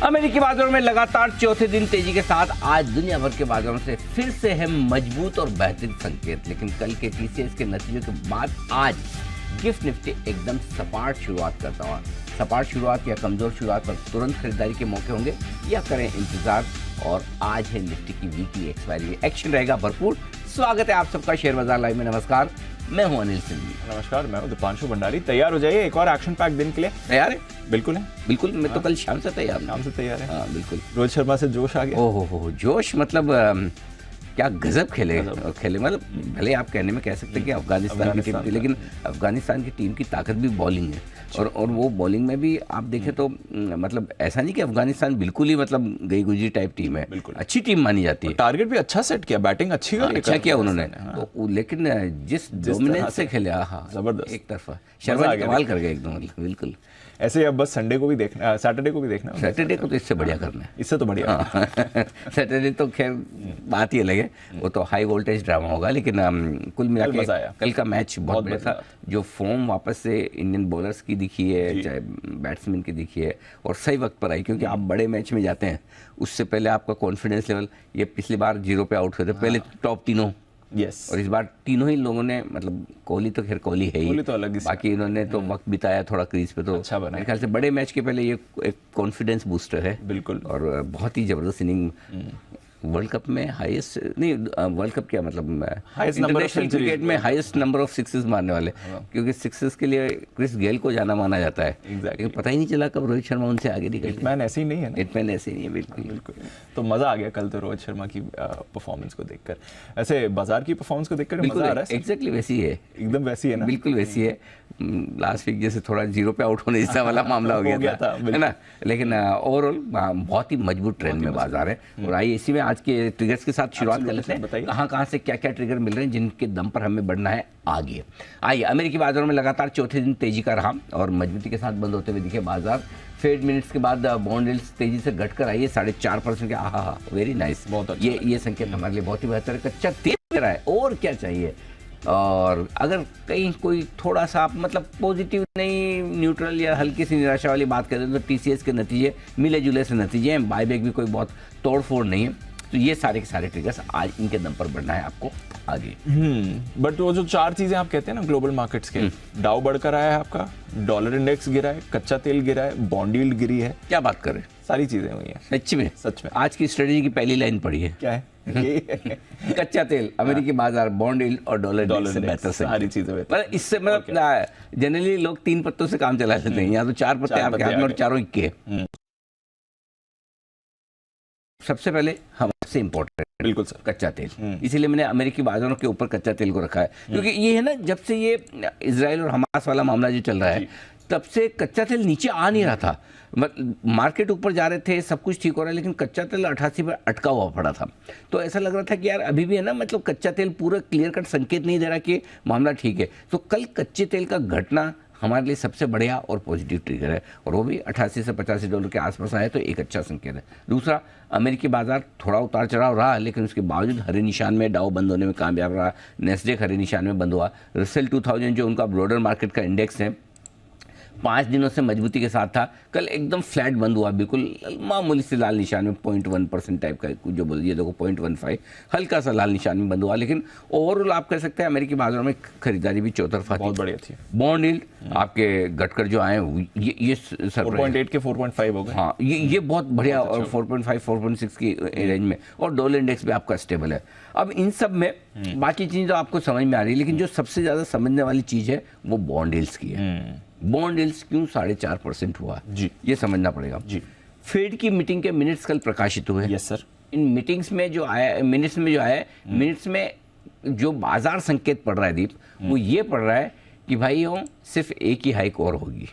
अमेरिकी बाजारों में लगातार चौथे दिन तेजी के साथ आज दुनिया भर के बाजारों से फिर से है मजबूत और बेहतरीन संकेत। लेकिन कल के टीसीएस के नतीजों के बाद आज गिफ्ट निफ्टी एकदम सपाट शुरुआत करता हुआ, सपाट शुरुआत या कमजोर शुरुआत पर तुरंत खरीदारी के मौके होंगे या करें इंतजार। और आज है निफ्टी की वीकली एक्सपायरी, एक्शन रहेगा भरपूर। स्वागत है आप सबका शेयर बाजार लाइव में। नमस्कार, मैं हूं अनिल सिंधी। नमस्कार, मैं हूं दीपांशु भंडारी। तैयार हो जाइए एक और एक्शन पैक दिन के लिए। तैयार है? बिल्कुल है, बिल्कुल। मैं तो कल शाम से तैयार हूं। शाम से तैयार है। हाँ बिल्कुल। रोहित शर्मा से जोश आ गया। ओहो जोश, मतलब क्या गजब खेले मतलब भले आप कहने में कह सकते हैं कि अफगानिस्तान की टीम थी, लेकिन अफगानिस्तान की टीम की ताकत भी बॉलिंग है। और वो बॉलिंग में भी आप देखें तो मतलब ऐसा नहीं कि अफगानिस्तान बिल्कुल ही मतलब गई गुजरी टाइप टीम है, अच्छी टीम मानी जाती है। टारगेट भी अच्छा सेट किया, बैटिंग अच्छी करी, अच्छा किया उन्होंने। तो लेकिन जिस डोमिनेंस से खेले, हाँ जबरदस्त, एक तरफा शर्मा कमाल कर गए एकदम, बिल्कुल। ऐसे अब बस संडे को भी देखना, सैटरडे को भी देखना। सैटरडे को तो इससे बढ़िया करना है, इससे तो बढ़िया। सैटरडे तो खैर बात ही अलग है, वो तो हाई वोल्टेज ड्रामा होगा। लेकिन कुल मिला के कल का मैच बहुत बढ़िया था। जो फॉर्म वापस से इंडियन बॉलर्स की दिखी है, चाहे बैट्समैन की दिखी है, और सही वक्त पर आई। क्योंकि आप बड़े मैच में जाते हैं उससे पहले आपका कॉन्फिडेंस लेवल, ये पिछली बार 0 पे आउट हुए थे पहले टॉप तीनों, यस, और इस बार तीनों ही लोगों ने, मतलब कोहली तो खैर कोहली है ही, तो अलग ही, बाकी इन्होंने तो वक्त बिताया थोड़ा क्रीज पे, तो अच्छा बना। मेरे ख्याल से बड़े मैच के पहले ये एक कॉन्फिडेंस बूस्टर है। बिल्कुल। और बहुत ही जबरदस्त इनिंग, वर्ल्ड कप में हाईएस्ट नहीं, वर्ल्ड कप क्या मतलब इंटरनेशनल क्रिकेट में हाईएस्ट नंबर ऑफ सिक्सेस मारने वाले, क्योंकि सिक्सेस के लिए क्रिस गेल को जाना माना जाता है। लेकिन पता ही नहीं चला कब रोहित शर्मा उनसे आगे निकल। हिटमैन ऐसे ही नहीं है ना, हिटमैन ऐसे ही नहीं है, बिल्कुल बिल्कुल। तो मजा आ गया कल तो रोहित शर्मा की परफॉर्मेंस को देखकर। ऐसे बाजार की परफॉर्मेंस को देखकर मजा आ रहा है। एग्जैक्टली वैसी है, एकदम वैसी है ना, बिल्कुल वैसी है। लास्ट वीक जैसे थोड़ा 0 पे आउट होने जैसा वाला मामला हो गया था, है ना। लेकिन ओवरऑल बहुत ही मजबूत ट्रेंड में बाजार है। और आइए इसी में आज के ट्रिगर्स के साथ शुरुआत कर लेते हैं। कहाँ से क्या क्या ट्रिगर मिल रहे हैं जिनके दम पर हमें बढ़ना है आगे। आइए, अमेरिकी बाजारों में लगातार चौथे दिन तेजी का रहा और मजबूती के साथ बंद होते हुए दिखे बाजार। फेड मिनट्स के बाद बॉन्ड यील्ड्स तेजी से घटकर आई है 4.5% के। आहा, वेरी नाइस, बहुत अच्छा। ये संकेत हमारे लिए बहुत ही बेहतर है। कच्चा तेल दे रहा है, और क्या चाहिए। और अगर कहीं कोई थोड़ा सा मतलब पॉजिटिव नहीं, न्यूट्रल या हल्की सी निराशा वाली बात करें तो टीसीएस के नतीजे मिले जुले से नतीजे हैं, बायबैक भी कोई बहुत तोड़ फोड़ नहीं है। तो ये सारे के सारे ट्रिगर्स आज इनके दम पर बढ़ना है आपको आगे। बट वो जो 4 चीजें आप कहते हैं ना ग्लोबल मार्केट्स के, डाउ बढ़कर आया है आपका, डॉलर इंडेक्स गिरा है, कच्चा तेल गिरा है, बॉन्ड यील्ड गिरी है। क्या बात कर रहे हैं, सारी चीजें हुई हैं। सच में, सच में। आज की स्ट्रेटेजी की पहली लाइन पढ़ी है, क्या है? कच्चा तेल, अमेरिकी बाजार, बॉन्ड यील्ड और डॉलर से बेहतर से सारी चीजें मतलब इससे मतलब जनरली लोग 3 पत्तों से काम चला लेते हैं, या तो 4 पत्ते आपके हाथ में और चारों इक्के। सबसे पहले हमसे इम्पोर्टेंट, बिल्कुल सर, कच्चा तेल। इसीलिए मैंने अमेरिकी बाजारों के ऊपर कच्चा तेल को रखा है, क्योंकि ये है ना, जब से ये इजराइल और हमास वाला मामला जो चल रहा है तब से कच्चा तेल नीचे आ नहीं रहा था। मार्केट ऊपर जा रहे थे, सब कुछ ठीक हो रहा है, लेकिन कच्चा तेल 88 पर अटका हुआ पड़ा था। तो ऐसा लग रहा था कि यार अभी भी है ना, मतलब कच्चा तेल पूरा क्लियर कट संकेत नहीं दे रहा कि मामला ठीक है। तो कल कच्चे तेल का घटना हमारे लिए सबसे बढ़िया और पॉजिटिव ट्रिगर है, और वो भी 88 से $85 के आसपास आए, तो एक अच्छा संकेत है। दूसरा, अमेरिकी बाजार थोड़ा उतार चढ़ाव रहा, लेकिन उसके बावजूद हरे निशान में डाउ बंद होने में कामयाब रहा। नेस्डेक हरे निशान में बंद हुआ। रसेल 2000 जो उनका ब्रॉडर मार्केट का इंडेक्स है, 5 दिनों से मजबूती के साथ था, कल एकदम फ्लैट बंद हुआ, बिल्कुल मामूली से लाल निशान में 0.1% टाइप का कुछ जो बोलिए, देखो 0.15 हल्का सा लाल निशान में बंद हुआ। लेकिन ओवरऑल आप कह सकते हैं अमेरिकी बाजारों में खरीदारी भी चौतरफा बहुत बढ़िया थी। बॉन्ड यील्ड आपके घटकर जो आए ये 4.8 के 4.5 हो गए। हाँ, ये बहुत बढ़िया, और 4.5 4.6 की रेंज में, और डॉलर इंडेक्स भी आपका स्टेबल है। अब इन सब में बाकी चीज़ तो आपको समझ में आ रही है, लेकिन जो सबसे ज़्यादा समझने वाली चीज़ है वो बॉन्ड यील्ड्स की है। बॉन्ड यील्ड्स क्यों 4.5% हुआ जी, ये समझना पड़ेगा जी। फेड की मीटिंग के मिनट्स कल प्रकाशित हुए। Yes sir. इन मीटिंग्स में जो आया, मिनट्स में जो बाजार संकेत पड़ रहा है दीप, वो ये पड़ रहा है कि भाई सिर्फ एक ही हाइक और होगी।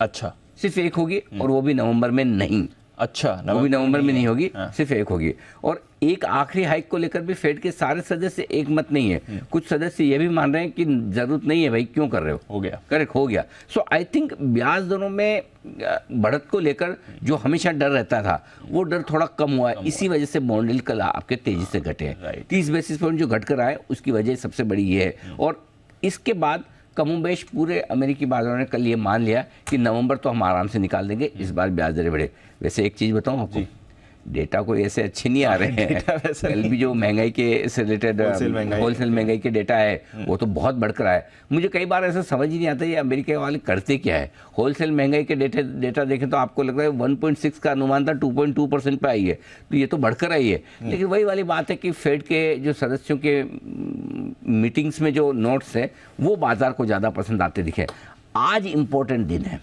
अच्छा, सिर्फ एक होगी, और वो भी नवंबर में नहीं। अच्छा, वो भी नवंबर में नहीं होगी, सिर्फ एक होगी। और एक आखिरी हाइक को लेकर भी फेड के सारे सदस्य एक मत नहीं है। कुछ सदस्य ये भी मान रहे हैं कि जरूरत नहीं है भाई, क्यों कर रहे हो गया, करेक्ट हो गया। सो आई थिंक ब्याज दरों में बढ़त को लेकर जो हमेशा डर रहता था, वो डर थोड़ा कम हुआ है। इसी वजह से बॉन्ड यील्ड कल आपके तेजी से घटे हैं। 30 बेसिस पॉइंट जो घट कर आए, उसकी वजह सबसे बड़ी ये है। और इसके बाद कमोबेश पूरे अमेरिकी बाजारों ने कल ये मान लिया कि नवंबर तो हम आराम से निकाल देंगे, इस बार ब्याज दरें बढ़े। वैसे एक चीज़ बताऊं आपको, डेटा कोई ऐसे अच्छे नहीं आ रहे हैं। कल भी जो महंगाई के से रिलेटेड होलसेल महंगाई के डेटा है वो तो बहुत बढ़कर आया है। मुझे कई बार ऐसा समझ ही नहीं आता ये अमेरिका वाले करते क्या है। होलसेल महंगाई के डेटा देखें तो आपको लग रहा है 1.6 का अनुमान था 2.2% पे आई है, तो ये तो बढ़कर आई है। लेकिन वही वाली बात है कि फेड के जो सदस्यों के मीटिंग्स में जो नोट्स है वो बाजार को ज़्यादा पसंद आते दिखे। आज इंपॉर्टेंट दिन है,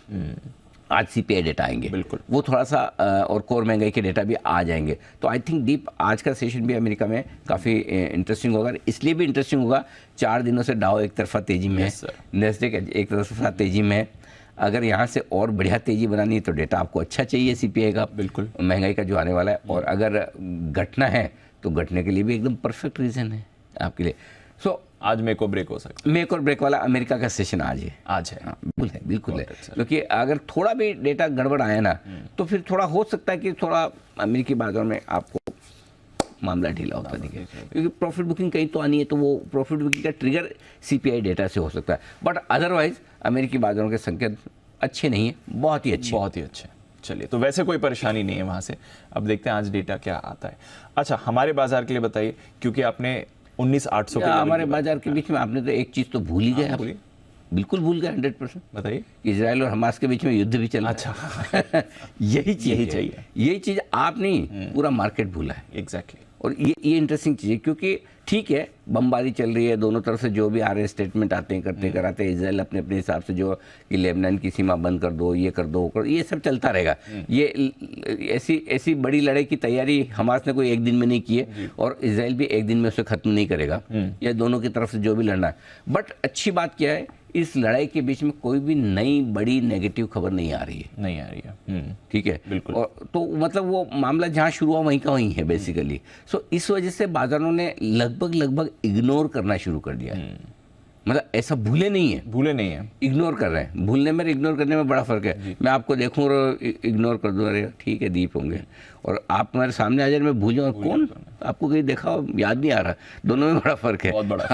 आज सीपीआई डेटा आएंगे, बिल्कुल वो थोड़ा सा और कोर महंगाई के डेटा भी आ जाएंगे। तो आई थिंक दीप आज का सेशन भी अमेरिका में काफ़ी इंटरेस्टिंग होगा। इसलिए भी इंटरेस्टिंग होगा, 4 दिनों से डाउ एक तरफा तेजी में है, नेस्डेक एक तरफा तेजी में है। अगर यहाँ से और बढ़िया तेजी बनानी है तो डेटा आपको अच्छा चाहिए सीपीआई का, बिल्कुल महंगाई का जो आने वाला है। और अगर घटना है तो घटने के लिए भी एकदम परफेक्ट रीज़न है आपके लिए। सो आज मेक और ब्रेक हो सकता है। मेक और ब्रेक वाला अमेरिका का सेशन आज है। हाँ, बिल्कुल है क्योंकि अगर थोड़ा भी डेटा गड़बड़ आया ना तो फिर थोड़ा हो सकता है कि थोड़ा अमेरिकी बाजार में आपको मामला ढीला होता दिखे, क्योंकि प्रॉफिट बुकिंग कहीं तो आनी है, तो वो प्रॉफिट बुकिंग का ट्रिगर सीपीआई डेटा से हो सकता है। बट अदरवाइज अमेरिकी बाजारों के संकेत अच्छे नहीं है, बहुत ही अच्छे। चलिए, तो वैसे कोई परेशानी नहीं है वहां से। अब देखते हैं आज डेटा क्या आता है। अच्छा, हमारे बाजार के लिए बताइए, क्योंकि आपने 19,800 के हमारे बाजार के बीच में आपने तो एक चीज तो भूल ही गए, बिल्कुल भूल गए 100%। बताइए। इजराइल और हमास के बीच में युद्ध भी चल रहा है। यही चाहिए, यही चीज आप नहीं, पूरा मार्केट भूला है। एग्जैक्टली। और ये इंटरेस्टिंग चीज़ है, क्योंकि ठीक है बमबारी चल रही है, दोनों तरफ से जो भी आ रहे स्टेटमेंट आते हैं करते कराते, इजराइल अपने अपने हिसाब से जो कि लेबनान की सीमा बंद कर दो, ये कर दो, वो कर, ये सब चलता रहेगा। ये ऐसी बड़ी लड़ाई की तैयारी हमास ने कोई एक दिन में नहीं की है, और इजराइल भी एक दिन में उसे खत्म नहीं करेगा, या दोनों की तरफ से जो भी लड़ना है। बट अच्छी बात क्या है, इस लड़ाई के बीच में कोई भी नई बड़ी नेगेटिव खबर नहीं आ रही है। ठीक है, बिल्कुल। और तो मतलब वो मामला जहाँ शुरू हुआ वहीं का वहीं है बेसिकली। सो इस वजह से बाजारों ने लगभग इग्नोर करना शुरू कर दिया है। मतलब ऐसा भूले नहीं है, इग्नोर कर रहे हैं। भूलने में इग्नोर करने में बड़ा फर्क है। मैं आपको देखूं और इग्नोर कर दूं, अरे ठीक है दीप होंगे, और आप हमारे सामने आ जाए मैं भूल जाऊं कौन आपको कहीं देखा हो, याद नहीं आ रहा। दोनों में बड़ा फर्क है, बहुत बड़ा।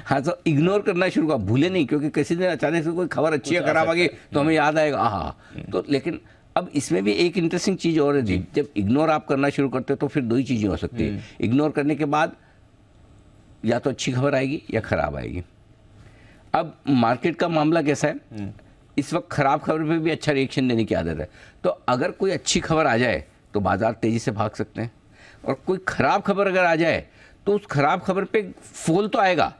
हाँ, तो इग्नोर करना शुरू कर, भूले नहीं, क्योंकि किसी दिन अचानक से कोई खबर अच्छी है खराब आ गई तो हमें याद आएगा हाँ। तो लेकिन अब इसमें भी एक इंटरेस्टिंग चीज़ और है, जब इग्नोर आप करना शुरू करते हो तो फिर 2 ही चीज़ें हो सकती है। इग्नोर करने के बाद या तो अच्छी खबर आएगी या खराब आएगी। अब मार्केट का मामला कैसा है, इस वक्त खराब खबर पे भी अच्छा रिएक्शन देने की आदत है। तो अगर कोई अच्छी खबर आ जाए तो बाजार तेजी से भाग सकते हैं, और कोई खराब खबर अगर आ जाए तो उस खराब खबर पे फॉल तो आएगा,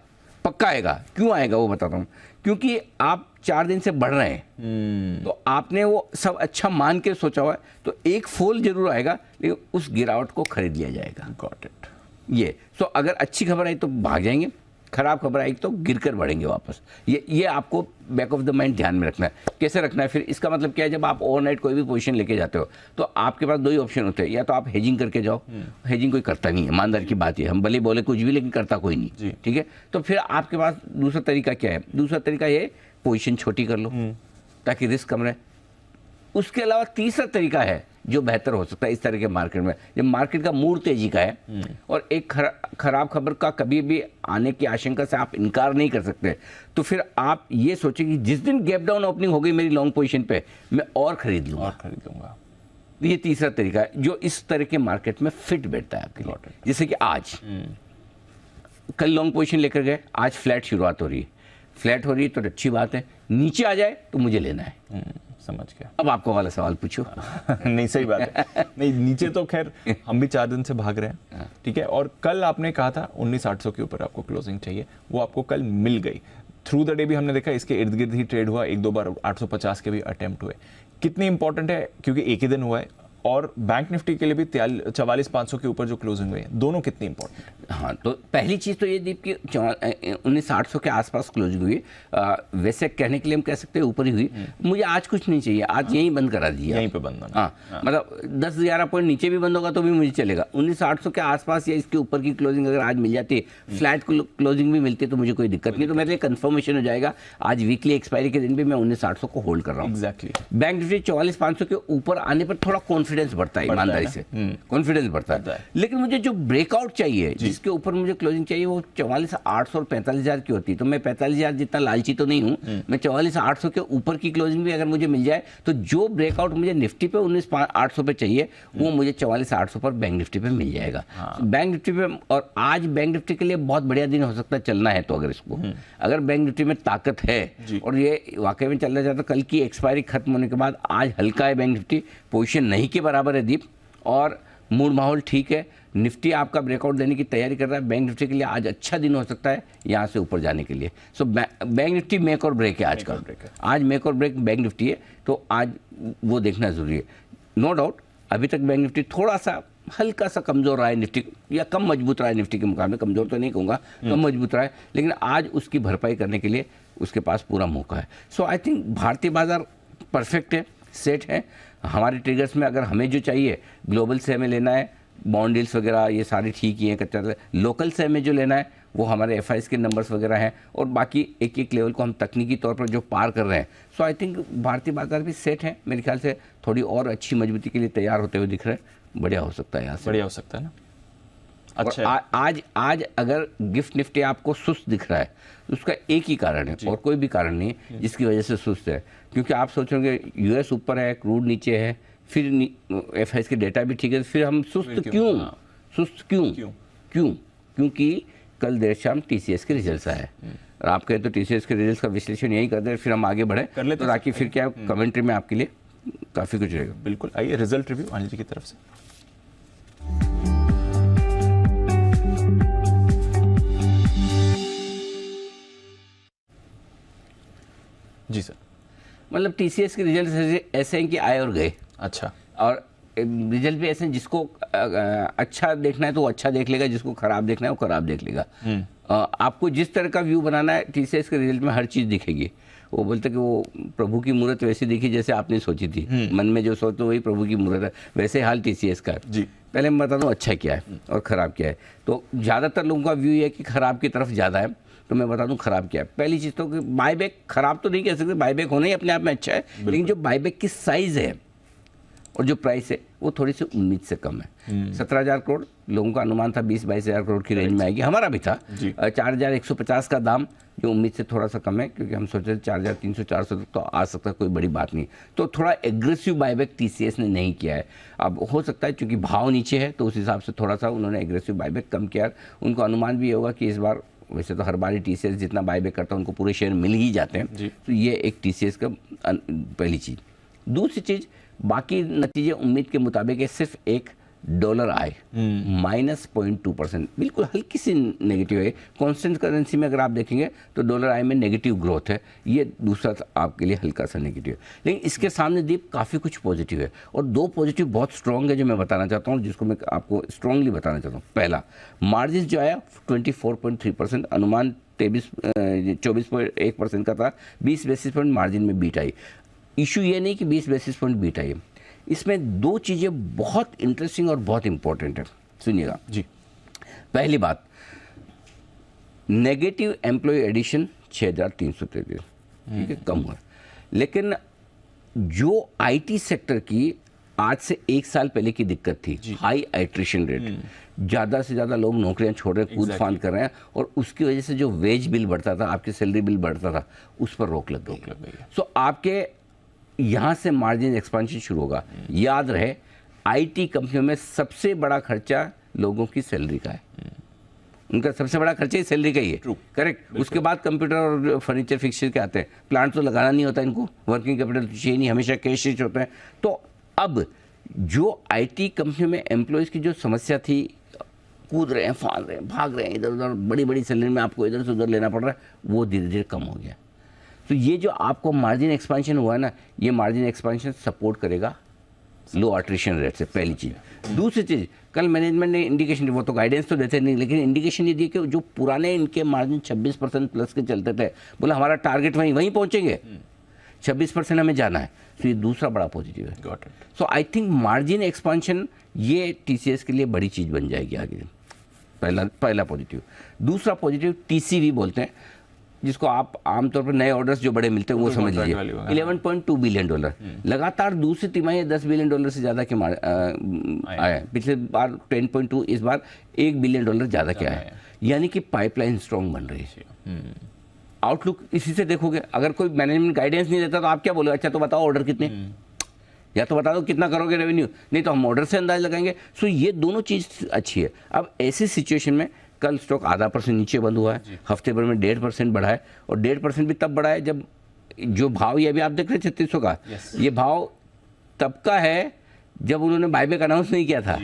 पक्का आएगा। क्यों आएगा वो बताता हूँ। क्योंकि आप 4 दिन से बढ़ रहे हैं, तो आपने वो सब अच्छा मान के सोचा हुआ है, तो एक फॉल जरूर आएगा, लेकिन उस गिरावट को खरीद लिया जाएगा। Got it. ये सो अगर अच्छी खबर आई तो भाग जाएंगे, खराब खबर आई तो गिरकर बढ़ेंगे वापस। ये आपको बैक ऑफ द माइंड ध्यान में रखना है। कैसे रखना है फिर, इसका मतलब क्या है, जब आप ओवरनाइट कोई भी पोजीशन लेके जाते हो तो आपके पास 2 ही ऑप्शन होते हैं, या तो आप हेजिंग करके जाओ, हेजिंग कोई करता नहीं है, ईमानदार की बात है, हम भले बोले कुछ भी लेकिन करता कोई नहीं, ठीक है। तो फिर आपके पास दूसरा तरीका क्या है, दूसरा तरीका ये पोजीशन छोटी कर लो ताकि रिस्क कम रहे। उसके अलावा तीसरा तरीका है जो बेहतर हो सकता है इस तरह के मार्केट में, जब मार्केट का मूड तेजी का है और एक खराब खबर का कभी भी आने की आशंका से आप इनकार नहीं कर सकते, तो फिर आप ये सोचें कि जिस दिन गैप डाउन ओपनिंग हो गई मेरी लॉन्ग पोजीशन पे, मैं और खरीद लूंगा। ये तीसरा तरीका है जो इस तरह के मार्केट में फिट बैठता है आपके लिए। जैसे कि आज कल लॉन्ग पोजीशन लेकर गए, आज फ्लैट शुरुआत हो रही है, फ्लैट हो रही है तो अच्छी बात है, नीचे आ जाए तो मुझे लेना है। समझ गया। अब आपको वाला सवाल पूछो। नहीं, सही बात है। नहीं, नीचे तो खैर हम भी 4 दिन से भाग रहे हैं, ठीक है। और कल आपने कहा था 19,800 के ऊपर आपको क्लोजिंग चाहिए, वो आपको कल मिल गई। थ्रू द डे भी हमने देखा इसके इर्द गिर्द ही ट्रेड हुआ, 1-2 बार 850 के भी अटेम्प्ट हुए। कितनी इंपॉर्टेंट है, क्योंकि एक ही दिन हुआ है, और बैंक निफ्टी के लिए भी 44,500 के ऊपर जो क्लोजिंग हुई है, दोनों कितनी इंपॉर्टेंट है? हाँ, तो पहली चीज़ तो ये दीप की 19,800 के आसपास क्लोजिंग हुई। वैसे कहने के लिए हम कह सकते हैं ऊपर ही हुई। मुझे आज कुछ नहीं चाहिए, आज यहीं बंद करा दिया, यहीं पे बंद होना। हाँ, मतलब 10-11 पॉइंट नीचे भी बंद होगा तो भी मुझे चलेगा। 19,800 के आसपास या इसके ऊपर की क्लोजिंग अगर आज मिल जाती है, फ्लैट क्लोजिंग भी मिलती है, तो मुझे कोई दिक्कत नहीं, तो मेरे लिए कंफर्मेशन हो जाएगा। आज वीकली एक्सपायरी के दिन भी मैं 19,800 को होल्ड कर रहा हूँ। एग्जैक्टली। बैंक निफ्टी 44,500 के ऊपर आने पर थोड़ा कॉन्फिडेंस कॉन्फिडेंस बढ़ता है, ईमानदारी से कॉन्फिडेंस बढ़ता है। लेकिन मुझे जो ब्रेकआउट चाहिए, जिसके ऊपर मुझे क्लोजिंग चाहिए, वो 44,800 और 45,000 की होती है। तो मैं 45,000 जितना लालची तो नहीं हूँ, मैं 44,800 के ऊपर की क्लोजिंग भी अगर मुझे मिल जाए, तो जो ब्रेकआउट मुझे निफ्टी पे 19,800 पे चाहिए, वो मुझे 44,800 पर बैंक निफ्टी पे मिल जाएगा। बैंक निफ्टी पे, और आज बैंक निफ्टी के लिए बहुत बढ़िया दिन हो सकता है चलना है। तो अगर इसको, अगर बैंक निफ्टी में ताकत है और ये वाकई में चलना चाहता, कल की एक्सपायरी खत्म होने के बाद आज हल्का है बैंक निफ्टी, पोजीशन नहीं के बराबर है दीप, और मूड माहौल ठीक है। निफ्टी आपका ब्रेकआउट देने की तैयारी कर रहा है। बैंक निफ्टी के लिए आज अच्छा दिन हो सकता है यहाँ से ऊपर जाने के लिए। सो बैंक निफ्टी मेक और ब्रेक है आज का, आज मेक और ब्रेक बैंक निफ्टी है, तो आज वो देखना जरूरी है। नो डाउट अभी तक बैंक निफ्टी थोड़ा सा हल्का सा कमजोर रहा है, निफ्टी या कम मजबूत रहा है निफ्टी के मुकाबले। कमजोर तो नहीं कहूँगा, कम मजबूत रहा है, लेकिन आज उसकी भरपाई करने के लिए उसके पास पूरा मौका है। सो आई थिंक भारतीय बाजार परफेक्ट है, सेट है। हमारे ट्रिगर्स में अगर हमें जो चाहिए, ग्लोबल से हमें लेना है, बॉन्ड डील्स वगैरह ये सारे ठीक ही हैं, कच्चा। लोकल से हमें जो लेना है वो हमारे एफआईएस के नंबर्स वगैरह हैं, और बाकी एक एक लेवल को हम तकनीकी तौर पर जो पार कर रहे हैं। सो आई थिंक भारतीय बाजार भी सेट है, मेरे ख्याल से थोड़ी और अच्छी मजबूती के लिए तैयार होते हुए दिख रहे हैं। बढ़िया हो सकता है यहाँ से, बढ़िया हो सकता है ना। अच्छा, आज अगर गिफ्ट निफ्टी आपको सुस्त दिख रहा है, उसका एक ही कारण है और कोई भी कारण नहीं है जिसकी वजह से सुस्त है। क्योंकि आप सोचोगे यूएस ऊपर है, क्रूड नीचे है, फिर एफआईएस के डेटा भी ठीक है, फिर हम सुस्त क्यों? सुस्त क्यों? क्योंकि कल देर शाम टीसीएस के रिजल्ट्स आए, और आप कहें तो टीसीएस के रिजल्ट्स का विश्लेषण यही करते हैं, फिर हम आगे बढ़े कर लेते, ताकि फिर क्या कमेंट्री में आपके लिए काफ़ी कुछ रहेगा। बिल्कुल, आइए रिजल्ट रिव्यू अनिल जी की तरफ से। जी सर। मतलब टीसीएस के रिजल्ट ऐसे हैं कि आए और गए। अच्छा, और रिजल्ट भी ऐसे हैं, जिसको अच्छा देखना है तो वो अच्छा देख लेगा, जिसको खराब देखना है वो खराब देख लेगा। आपको जिस तरह का व्यू बनाना है, टीसीएस के रिजल्ट में हर चीज़ दिखेगी। वो बोलते कि वो प्रभु की मूर्त वैसी दिखी जैसे आपने सोची थी, मन में जो सोचते वही प्रभु की मूर्त है, वैसे हाल टीसीएस का जी। पहले मैं बता दूँ अच्छा क्या है और ख़राब क्या है। तो ज़्यादातर लोगों का व्यू ये है कि खराब की तरफ ज़्यादा है, तो मैं बता दूं खराब क्या है। पहली चीज़ तो कि बायबैक खराब तो नहीं कह सकते, बायबैक होना ही अपने आप में अच्छा है, लेकिन जो बायबैक की साइज़ है और जो प्राइस है वो थोड़ी सी उम्मीद से कम है। 17,000 करोड़ लोगों का अनुमान था, 20-22,000 करोड़ की रेंज में आएगी, हमारा भी था। 4,150 का दाम जो उम्मीद से थोड़ा सा कम है, क्योंकि हम सोचे 4,300-400 तक तो आ सकता है, कोई बड़ी बात नहीं। तो थोड़ा एग्रेसिव बायबैक टीसीएस ने नहीं किया है। अब हो सकता है क्योंकि भाव नीचे है तो उस हिसाब से थोड़ा सा उन्होंने एग्रेसिव बायबैक कम किया। उनको अनुमान भी ये होगा कि इस बार, वैसे तो हर बार ही टीसीएस जितना बायबैक करता है उनको पूरे शेयर मिल ही जाते हैं, तो ये एक टीसीएस का पहली चीज़। दूसरी चीज़, बाकी नतीजे उम्मीद के मुताबिक है, सिर्फ $1 आए, -0.2%, बिल्कुल हल्की सी नेगेटिव है। कांस्टेंट करेंसी में अगर आप देखेंगे तो $I में नेगेटिव ग्रोथ है, ये दूसरा आपके लिए हल्का सा नेगेटिव है। लेकिन इसके सामने दीप काफ़ी कुछ पॉजिटिव है, और दो पॉजिटिव बहुत स्ट्रॉन्ग है जो मैं बताना चाहता हूँ, जिसको मैं आपको स्ट्रांगली बताना चाहता हूँ। पहला, मार्जिन जो आया 24.3%, अनुमान 24.1% का था, 20 बेसिस पॉइंट मार्जिन में बीट आई। इशू ये नहीं कि 20 बेसिस पॉइंट बीट आई, इसमें दो चीज़ें बहुत इंटरेस्टिंग और बहुत इंपॉर्टेंट है, सुनिएगा जी। पहली बात, नेगेटिव एम्प्लॉय एडिशन 6,333, ठीक है, कम हुआ। लेकिन जो आईटी सेक्टर की आज से 1 साल पहले की दिक्कत थी, हाई एट्रिशन रेट, ज़्यादा से ज़्यादा लोग नौकरियां छोड़ रहे हैं, कूद फांद कर रहे हैं, और उसकी वजह से जो वेज बिल बढ़ता था, आपके सैलरी बिल बढ़ता था, उस पर रोक लग गई। सो आपके यहाँ से मार्जिन एक्सपेंशन शुरू होगा। याद रहे, आईटी कंपनियों में सबसे बड़ा खर्चा लोगों की सैलरी का है, उनका सबसे बड़ा खर्चा ही सैलरी का ही है, करेक्ट। उसके बाद कंप्यूटर और फर्नीचर फिक्सचर के आते हैं, प्लांट तो लगाना नहीं होता इनको, वर्किंग कैपिटल तो चाहिए नहीं, हमेशा कैश रिच होते हैं। तो अब जो आईटी कंपनियों में एम्प्लॉयज़ की जो समस्या थी, कूद रहे हैं, फांद रहे हैं, भाग रहे हैं इधर उधर, बड़ी बड़ी सैलरी में आपको इधर से उधर लेना पड़ रहा है, वो धीरे धीरे कम हो गया। तो ये जो आपको मार्जिन एक्सपेंशन हुआ ना, ये मार्जिन एक्सपेंशन सपोर्ट करेगा लो अट्रिशन रेट से, पहली चीज़। दूसरी चीज़, कल मैनेजमेंट ने इंडिकेशन, वो तो गाइडेंस तो देते नहीं, लेकिन इंडिकेशन ये दी कि जो पुराने इनके मार्जिन 26% प्लस के चलते थे, बोला हमारा टारगेट वहीं पहुंचेंगे, 26% हमें जाना है। तो ये दूसरा बड़ा पॉजिटिव है। सो आई थिंक मार्जिन एक्सपेंशन ये टीसीएस के लिए बड़ी चीज़ बन जाएगी आगे, पहला पॉजिटिव। दूसरा पॉजिटिव, टीसीवी बोलते हैं, जिसको आप आमतौर पर नए ऑर्डर्स जो बड़े मिलते हैं वो समझ contract लीजिए, value है। 11.2 बिलियन डॉलर लगातार दूसरी तिमाही 10 बिलियन डॉलर से ज़्यादा के आया है। पिछले बार 10.2, इस बार 1 बिलियन डॉलर ज़्यादा के आया है, यानी कि पाइपलाइन स्ट्रॉन्ग बन रही है। आउटलुक इसी से देखोगे, अगर कोई मैनेजमेंट गाइडेंस नहीं देता तो आप क्या बोलोगे, अच्छा तो बताओ ऑर्डर कितने, या तो बता दो कितना करोगे रेवेन्यू, नहीं तो हम ऑर्डर से अंदाज लगाएंगे। सो ये दोनों चीज़ अच्छी है। अब ऐसी सिचुएशन में कल स्टॉक आधा % नीचे बंद हुआ है, हफ्ते भर में 1.5% बढ़ा है, और 1.5% भी तब बढ़ा है जब जो भाव ये अभी आप देख रहे हैं 3600 का, ये भाव तब का है जब उन्होंने बायबैक अनाउंस नहीं किया था।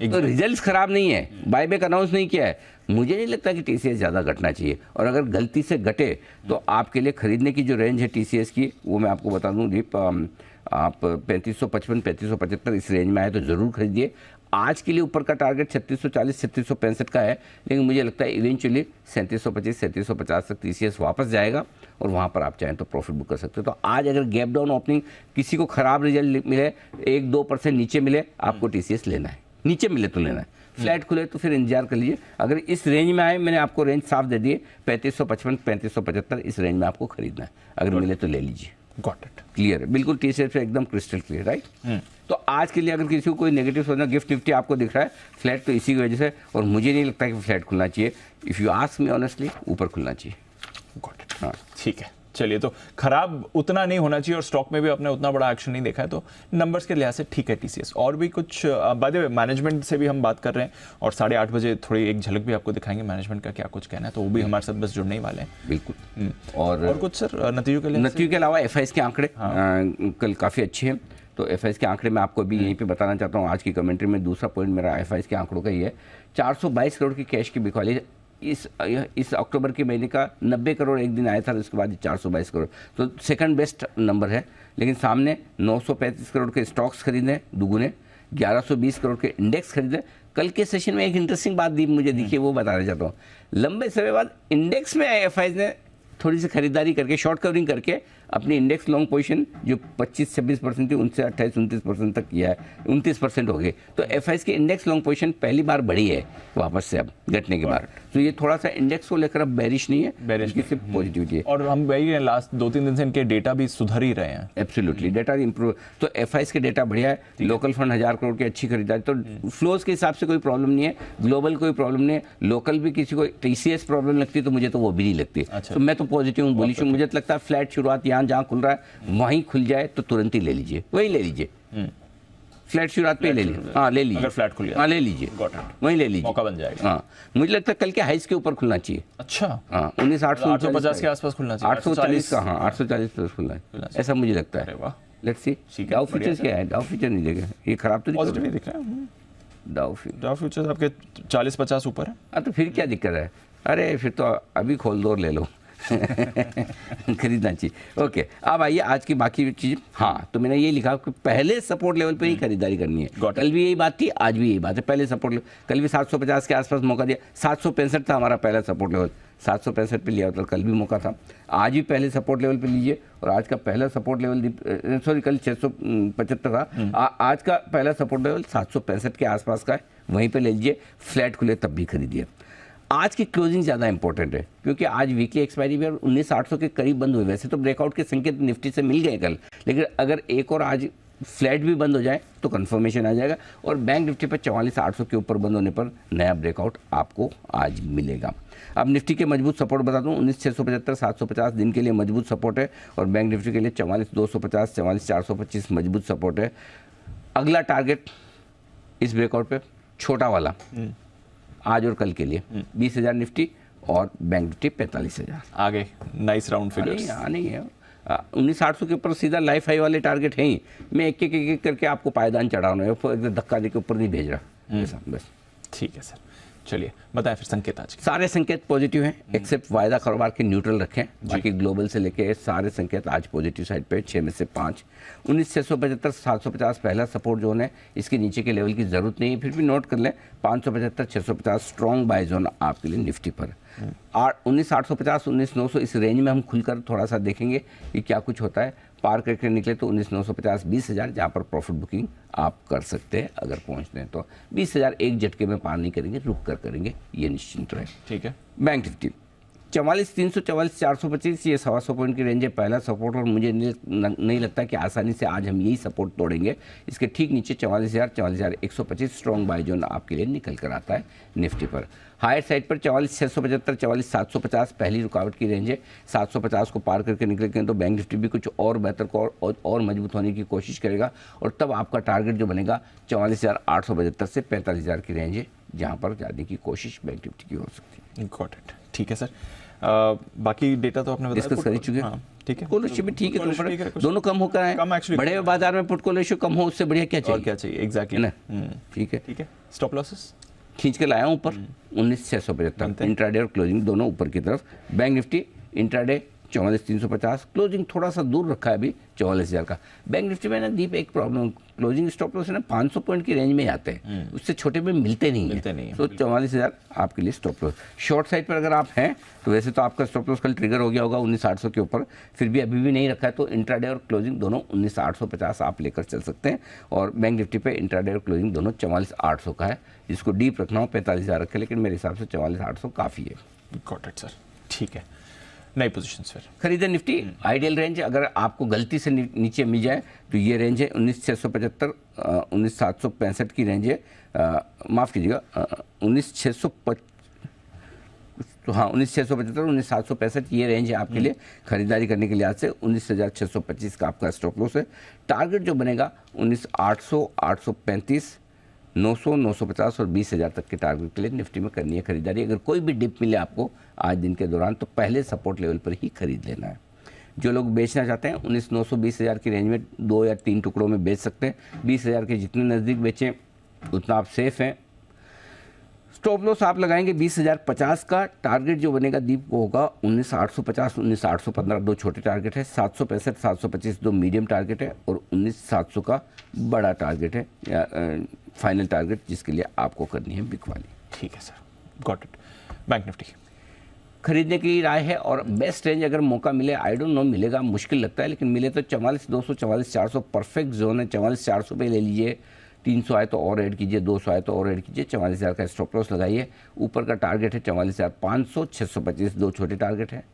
तो रिजल्ट्स खराब नहीं है, बायबैक अनाउंस नहीं किया है, मुझे नहीं लगता कि टीसीएस ज़्यादा घटना चाहिए। और अगर गलती से घटे तो आपके लिए खरीदने की जो रेंज है टीसीएस की, वो मैं आपको बता दूं दीप, आप 3555 3575 इस रेंज में आए तो ज़रूर खरीदिए। आज के लिए ऊपर का टारगेट 3640 3665 का है, लेकिन मुझे लगता है इवेंचुअली 3725 3750 तक टीसीएस वापस जाएगा, और वहाँ पर आप चाहें तो प्रॉफिट बुक कर सकते हो। तो आज अगर गैप डाउन ओपनिंग, किसी को ख़राब रिजल्ट मिले, 1-2% नीचे मिले, आपको टीसीएस लेना है, नीचे मिले तो लेना है, फ्लैट खुले तो फिर इंतजार कर लीजिए। अगर इस रेंज में आए, मैंने आपको रेंज साफ दे दिए, 3555 3575 इस रेंज में आपको खरीदना है, अगर मिले तो ले लीजिए। गॉट इट, क्लियर है, बिल्कुल टीसीएस पे एकदम क्रिस्टल क्लियर, राइट। तो आज के लिए अगर किसी को कोई नेगेटिव सोचना, गिफ्ट निफ्टी आपको दिख रहा है फ्लैट, तो इसी की वजह से, और मुझे नहीं लगता कि फ्लैट खुलना चाहिए। If you ask me honestly, ऊपर खुलना चाहिए। गॉट इट, हाँ, ठीक है। चलिए, तो खराब उतना नहीं होना चाहिए, और स्टॉक में भी आपने उतना बड़ा एक्शन नहीं देखा है, तो नंबर्स के लिहाज से ठीक है टीसीएस। और भी कुछ बाय द वे मैनेजमेंट से भी हम बात कर रहे हैं, और 8:30 बजे थोड़ी एक झलक भी आपको दिखाएंगे मैनेजमेंट का क्या कुछ कहना है, तो वो भी हमारे साथ बस जुड़ने ही वाले हैं। बिल्कुल। और कुछ सर नतीजों के लिए? नतीजों के अलावा एफआईएस के आंकड़े कल काफ़ी अच्छे हैं, तो एफआईएस के आंकड़े मैं आपको अभी यहीं पे बताना चाहता हूँ। आज की कमेंट्री में दूसरा पॉइंट मेरा एफआईएस के आंकड़ों का ही है। 422 करोड़ की कैश की बिकवाली इस अक्टूबर के महीने का 90 करोड़ एक दिन आया था, उसके बाद 422 करोड़, तो सेकंड बेस्ट नंबर है। लेकिन सामने 935 करोड़ के स्टॉक्स खरीदे दुगुने, 1120 करोड़ के इंडेक्स खरीदे। कल के सेशन में एक इंटरेस्टिंग बात मुझे दिखी, वो बताना चाहता हूँ। लंबे समय बाद इंडेक्स में एफआईएस ने थोड़ी सी खरीदारी करके, शॉर्ट कवरिंग करके, अपनी इंडेक्स लॉन्ग पोजीशन जो 25-26% थी, उनसे 28-29% तक किया है, 29% हो गए। तो एफआईएस की इंडेक्स लॉन्ग पोजीशन पहली बार बढ़ी है वापस से अब घटने के बाद। तो ये थोड़ा सा इंडेक्स को लेकर अब बेरिश नहीं है, इसकी सिर्फ पॉजिटिविटी है। और हम वही लास्ट 2-3 दिन से इनके डेटा भी सुधर ही रहे हैं। Absolutely, data improve. तो एफआईएस के डेटा बढ़िया है, लोकल फंड 1000 करोड़ की अच्छी खरीदारी, तो फ्लोज के हिसाब से कोई प्रॉब्लम नहीं है, ग्लोबल कोई प्रॉब्लम नहीं है, लोकल भी किसी को टीसीएस प्रॉब्लम लगती है तो मुझे तो वो भी नहीं लगती। तो मैं तो पॉजिटिव हूँ, बुलिश हूँ। मुझे तो लगता है फ्लैट शुरुआत यहाँ जहाँ खुल रहा है वहीं खुल जाए तो तुरंत ही ले लीजिए, वही ले लीजिए, फ्लैट शुरुआत पे ले लीजिए। हाँ, ले लीजिए, अगर फ्लैट खुल गया, हाँ ले लीजिए, वहीं ले लीजिए, मौका बन जाएगा। हाँ, मुझे लगता है कल के हाइस के ऊपर खुलना चाहिए। अच्छा, हाँ, 19,850 के आसपास खुलना चाहिए, 840 का, हाँ 840 प्लस खुलना है, ऐसा मुझे लगता है। वाह, लेट्स सी। डाउ फ्यूचर्स क्या है? डाउ फ्यूचर नहीं देगा, ये खराब तो पॉजिटिव नहीं दिख रहा है। डाउ फ्यूचर्स आपके 40-50 ऊपर है। हाँ, तो फिर क्या दिक्कत है? अरे फिर तो अभी खोल दो और ले लो। खरीदना चाहिए। ओके, अब आइए आज की बाकी चीज़। हाँ, तो मैंने ये लिखा कि पहले सपोर्ट लेवल पे ही खरीदारी करनी है। कल भी यही बात थी, आज भी यही बात है, पहले सपोर्ट लेवल। कल भी 750 के आसपास मौका दिया, 765 था हमारा पहला सपोर्ट लेवल, 765 पे लिया था, कल भी मौका था। आज भी पहले सपोर्ट लेवल पे लीजिए, और आज का पहला सपोर्ट लेवल, सॉरी कल 675 था, आज का पहला सपोर्ट लेवल 765 के आसपास का है, वहीं पे ले लीजिए। फ्लैट खुले तब भी खरीदिए। आज की क्लोजिंग ज़्यादा इंपॉर्टेंट है, क्योंकि आज वीकली एक्सपायरी भी 19,800 के करीब बंद हुए। वैसे तो ब्रेकआउट के संकेत निफ्टी से मिल गए कल, लेकिन अगर एक और आज फ्लैट भी बंद हो जाए तो कंफर्मेशन आ जाएगा, और बैंक निफ्टी पर 44,800 के ऊपर बंद होने पर नया ब्रेकआउट आपको आज मिलेगा। अब निफ्टी के मजबूत सपोर्ट बता दूं, 19,675 750 दिन के लिए मजबूत सपोर्ट है, और बैंक निफ्टी के लिए 44,250 44,425 मजबूत सपोर्ट है। अगला टारगेट इस ब्रेकआउट पे छोटा वाला आज और कल के लिए 20,000 निफ्टी, और बैंक निफ्टी 45,000। आगे नाइस राउंड फिगर्स नहीं है, 19,800 के ऊपर सीधा लाइफ हाई वाले टारगेट हैं ही। मैं एक करके आपको पायदान चढ़ाना है, धक्का दे के ऊपर नहीं भेज रहा, बस। ठीक है सर, चलिए बताएं फिर संकेत आज के। सारे संकेत पॉजिटिव हैं, एक्सेप्ट वायदा कारोबार के न्यूट्रल रखें, बाकी ग्लोबल से लेके सारे संकेत आज पॉजिटिव साइड पे, 6 में से 5। 19,675 750 पहला सपोर्ट जोन है, इसके नीचे के लेवल की जरूरत नहीं है, फिर भी नोट कर लें 575 650 स्ट्रॉन्ग बाय जोन आपके लिए निफ्टी पर। 19,850 19,900 इस रेंज में हम खुलकर थोड़ा सा देखेंगे कि क्या कुछ होता है। पार करके निकले तो 19,950 20,000, जहाँ पर प्रॉफिट बुकिंग आप कर सकते हैं अगर पहुँचते हैं तो। 20,000 एक झटके में पार नहीं करेंगे, रुक कर करेंगे, ये निश्चिंत रहे। ठीक है। बैंक निफ्टी 44,300 44,425 ये 125 पॉइंट की रेंज है पहला सपोर्ट, और मुझे नहीं लगता कि आसानी से आज हम यही सपोर्ट तोड़ेंगे। इसके ठीक नीचे 44,000 44,125 स्ट्रॉन्ग बाय जोन आपके लिए निकल कर आता है निफ्टी पर। हायर साइड पर 44,675 44,750 पहली रुकावट की रेंज है। 750 को पार करके निकलेंगे तो बैंक निफ्टी भी कुछ और बेहतर को और मजबूत होने की कोशिश करेगा, और तब आपका टारगेट जो बनेगा 44,875 से 45,000 की रेंज है, जहां पर जाने की कोशिश बैंक निफ्टी की हो सकती है। गॉट इट, ठीक है सर। बाकी डेटा तो आपने डिस्कस कर चुके हैं। हाँ, ठीक है, पुट रेशियो भी ठीक है, ठीक है, दोनों कम होकर आए। कम actually बड़े बाजार में पुट को रेशियो कम हो, उससे बढ़िया क्या और चाहिए? क्या चाहिए एग्जैक्टली है ना? ठीक है, ठीक है। स्टॉप लॉसेस खींच के लाया हूं ऊपर 19,675, इंट्राडे और क्लोजिंग दोनों ऊपर की तरफ। बैंक निफ्टी इंट्राडे 44,350, क्लोजिंग थोड़ा सा दूर रखा है अभी 44,000 का। बैंक निफ्टी में ना दीप एक प्रॉब्लम, क्लोजिंग स्टॉप लॉस है ना 500 पॉइंट की रेंज में आते हैं, उससे छोटे में मिलते नहीं है। तो 44,000 आपके लिए स्टॉप लॉस। शॉर्ट साइड पर अगर आप हैं तो वैसे तो आपका स्टॉप लॉस कल ट्रिगर हो गया होगा 19,800 के ऊपर, फिर भी अभी भी नहीं रखा है, तो इंट्राडे और क्लोजिंग दोनों 19,850 आप लेकर चल सकते हैं। और बैंक निफ्टी पे इंट्राडे और क्लोजिंग दोनों 44,800 का है, जिसको डीप रखना हो 45,000 रखे, लेकिन मेरे हिसाब से 44,800 काफ़ी है। गॉट इट सर, ठीक है। नई पोजीशन सर, खरीदे निफ्टी आइडियल रेंज अगर आपको गलती से नीचे मिल जाए तो ये रेंज है 19,675 19,765 की रेंज है, माफ़ कीजिएगा 19,675 तो हाँ 19,675 19,765 ये रेंज है आपके लिए खरीदारी करने के लिहाज से। 19,625 का आपका स्टॉप लॉस है। टारगेट जो बनेगा 19,800 835 900 950 और 20,000 तक के टारगेट के लिए निफ्टी में करनी है खरीदारी। अगर कोई भी डिप मिले आपको आज दिन के दौरान तो पहले सपोर्ट लेवल पर ही खरीद लेना है। जो लोग बेचना चाहते हैं 19,900 20,000 की रेंज में 2 या 3 टुकड़ों में बेच सकते हैं। 20,000 के जितने नज़दीक बेचें उतना आप सेफ हैं। स्टॉप लॉस आप लगाएंगे 20,050 का। टारगेट जो बनेगा दीप को होगा 19,850 19,815 दो छोटे टारगेट है, 765 725 दो मीडियम टारगेट है, और 19,700 का बड़ा टारगेट है या फाइनल टारगेट जिसके लिए आपको करनी है बिक वाली। ठीक है sir, got it. Bank Nifty खरीदने की राय है, और बेस्ट रेंज अगर मौका मिले, आई डोंट नो मिलेगा मुश्किल लगता है, लेकिन मिले तो 44,200 44,400 परफेक्ट जोन है। 44,400 पे ले लीजिए, 300 आए तो और ऐड कीजिए, 200 आए तो और ऐड कीजिए। 44,000 का स्टॉप लॉस लगाइए। ऊपर का टारगेट है 44,500 625 दो छोटे टारगेट हैं,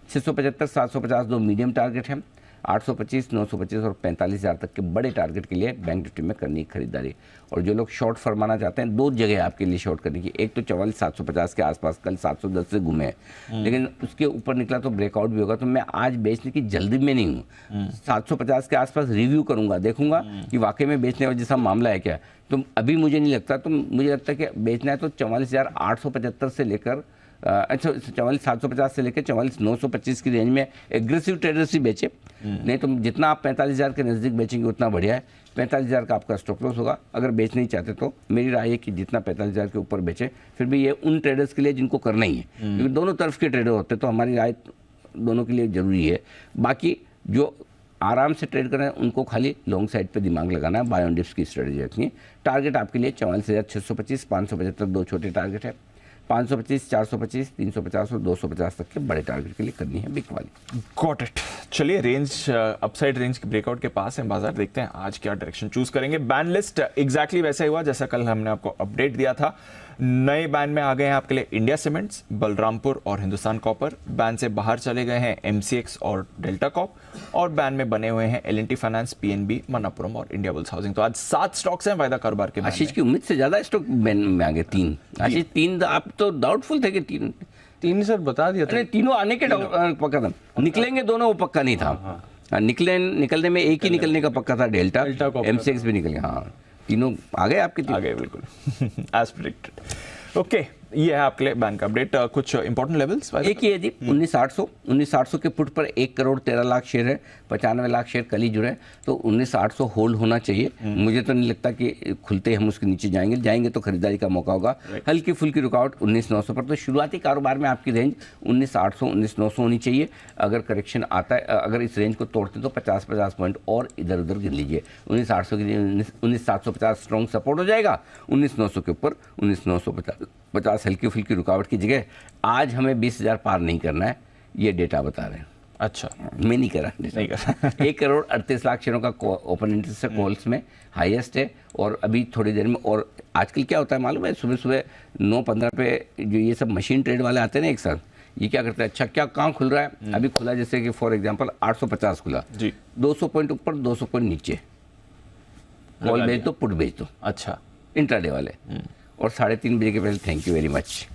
675 750 दो मीडियम टारगेट हैं, 825 925 और 45,000 तक के बड़े टारगेट के लिए बैंक निफ्टी में करनी है खरीदारी। और जो लोग शॉर्ट फरमाना चाहते हैं, दो जगह आपके लिए शॉर्ट करने की, एक तो 44,750 के आसपास कल 710 से घूमे हैं, लेकिन उसके ऊपर निकला तो ब्रेकआउट भी होगा, तो मैं आज बेचने की जल्दी में नहीं हूँ। 750 के आसपास रिव्यू करूंगा, देखूंगा कि वाकई में बेचने वाला जैसा मामला है क्या। तो अभी मुझे नहीं लगता, तो मुझे लगता है कि बेचना है तो 44,875 से लेकर 44,750 से लेकर 44,925 की रेंज में एग्रेसिव ट्रेडर्स ही बेचे। नहीं तो जितना आप 45,000 के नज़दीक बेचेंगे उतना बढ़िया है। 45,000 का आपका स्टॉप लॉस होगा। अगर बेच नहीं चाहते तो मेरी राय है कि जितना 45,000 के ऊपर बेचे, फिर भी ये उन ट्रेडर्स के लिए जिनको करना ही है, क्योंकि दोनों तरफ के ट्रेडर होते हैं, तो हमारी राय दोनों के लिए ज़रूरी है। बाकी जो आराम से ट्रेड कर रहे हैं उनको खाली लॉन्ग साइड पे दिमाग लगाना है, बाय ऑन डिप्स की स्ट्रेटजी रखनी है। टारगेट आपके लिए 44,625 575 दो छोटे टारगेट है, 525 425 350 और 250 तक के बड़े टारगेट के लिए करनी है बिक वाली। Got it. चलिए, रेंज अपसाइड रेंज के ब्रेकआउट के पास है बाजार, देखते हैं आज क्या डायरेक्शन चूज करेंगे। बैन लिस्ट एग्जैक्टली वैसा ही हुआ जैसा कल हमने आपको अपडेट दिया था। नए बैन में आ गए हैं आपके लिए इंडिया सीमेंट्स, बलरामपुर और हिंदुस्तान कॉपर। बैन से बाहर चले गए हैं एमसीएक्स और डेल्टा कॉप, और बैन में बने हुए हैं एल&टी फाइनेंस, पीएनबी, मन्नापुरम और इंडिया बुल्स हाउसिंग। तो आज 7 स्टॉक्स हैं वायदा कारोबार के। आशीष की उम्मीद से ज्यादा स्टॉक बैन में आ गए 3। आशीष 3 आप तो डाउटफुल थे कि 3 सर बता दिया था। तीनों आने के पक्का था, निकलेंगे दोनों वो पक्का नहीं था। निकलने में एक ही निकलने का पक्का था, डेल्टा एमसीएक्स भी निकल गया। हाँ, तीनों आ गए आपके, आ गए बिल्कुल एज प्रेडिक्टेड। ओके, ये है आपके लिए बैंक अपडेट। कुछ इंपॉर्टेंट लेवल्स एक ही है जी, 19,800 के पुट पर 1 करोड़ 13 लाख शेयर है, 95 लाख शेयर कल ही जुड़े, तो 19,800 होल्ड होना चाहिए। मुझे तो नहीं लगता कि खुलते हम उसके नीचे जाएंगे तो खरीदारी का मौका होगा। हल्की फुल्की रुकावट 19,900 पर, तो शुरुआती कारोबार में आपकी रेंज 19,800 19,900 होनी चाहिए। अगर करेक्शन आता है, अगर इस रेंज को तोड़ते तो 50 पॉइंट और इधर उधर गिर लीजिए। 19,800 की 19,750 स्ट्रॉन्ग सपोर्ट हो जाएगा, 19,900 के ऊपर 19,950 हल्की फुल्की रुकावट की जगह आज हमें 20,000 पार नहीं करना है, ये डेटा बता रहे हैं। अच्छा, मैं नहीं कर रहा 1 करोड़ 38 लाख शेयरों का ओपन इंटरेस्ट है कॉल्स में, हाईएस्ट है। और अभी थोड़ी देर में, और आजकल क्या होता है मालूम है, सुबह 9:15 पे जो ये सब मशीन ट्रेड वाले आते हैं ना एक साथ, ये क्या करता है, अच्छा क्या कहाँ खुल रहा है, अभी खुला जैसे कि फॉर एग्जांपल 850 खुला जी, 200 पॉइंट ऊपर 200 पॉइंट नीचे, कॉल बेच दो पुट बेच दो, अच्छा इंट्राडे वाले, और 3:30 बजे के पहले थैंक यू वेरी मच।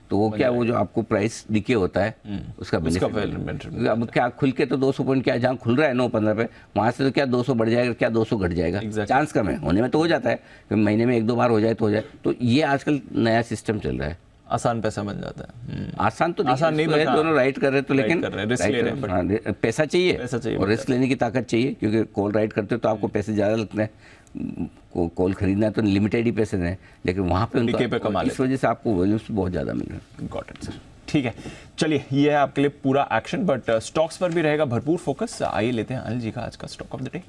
तो वो क्या, वो जो आपको प्राइस डिके होता है उसका बेनिफिट। अब क्या खुल के तो 200 पॉइंट क्या, जहाँ खुल रहा है 9-15 पे, वहाँ से तो क्या 200 बढ़ जाएगा, क्या 200 घट जाएगा, चांस कम है, होने में तो हो जाता है, कि महीने में 1-2 बार हो जाए तो हो जाए। तो ये आजकल नया सिस्टम चल रहा है, आसान पैसा बन जाता है। आसान तो आसान नहीं, है, दोनों राइट कर रहे तो, लेकिन रिस्क ले रहे हैं, हाँ, पैसा चाहिए और रिस्क लेने की ताकत चाहिए, क्योंकि कॉल राइट करते हो तो आपको पैसे ज़्यादा लगते हैं, कॉल खरीदना है तो लिमिटेड ही पैसे दें, लेकिन वहाँ पे उनका इस वजह से आपको वॉल्यूम्स बहुत ज़्यादा मिल रहे हैं। गॉट इट सर, ठीक है, चलिए ये है आपके लिए पूरा एक्शन, बट स्टॉक्स पर भी रहेगा भरपूर फोकस। आइए लेते हैं अनिल जी का आज का स्टॉक ऑफ द डे।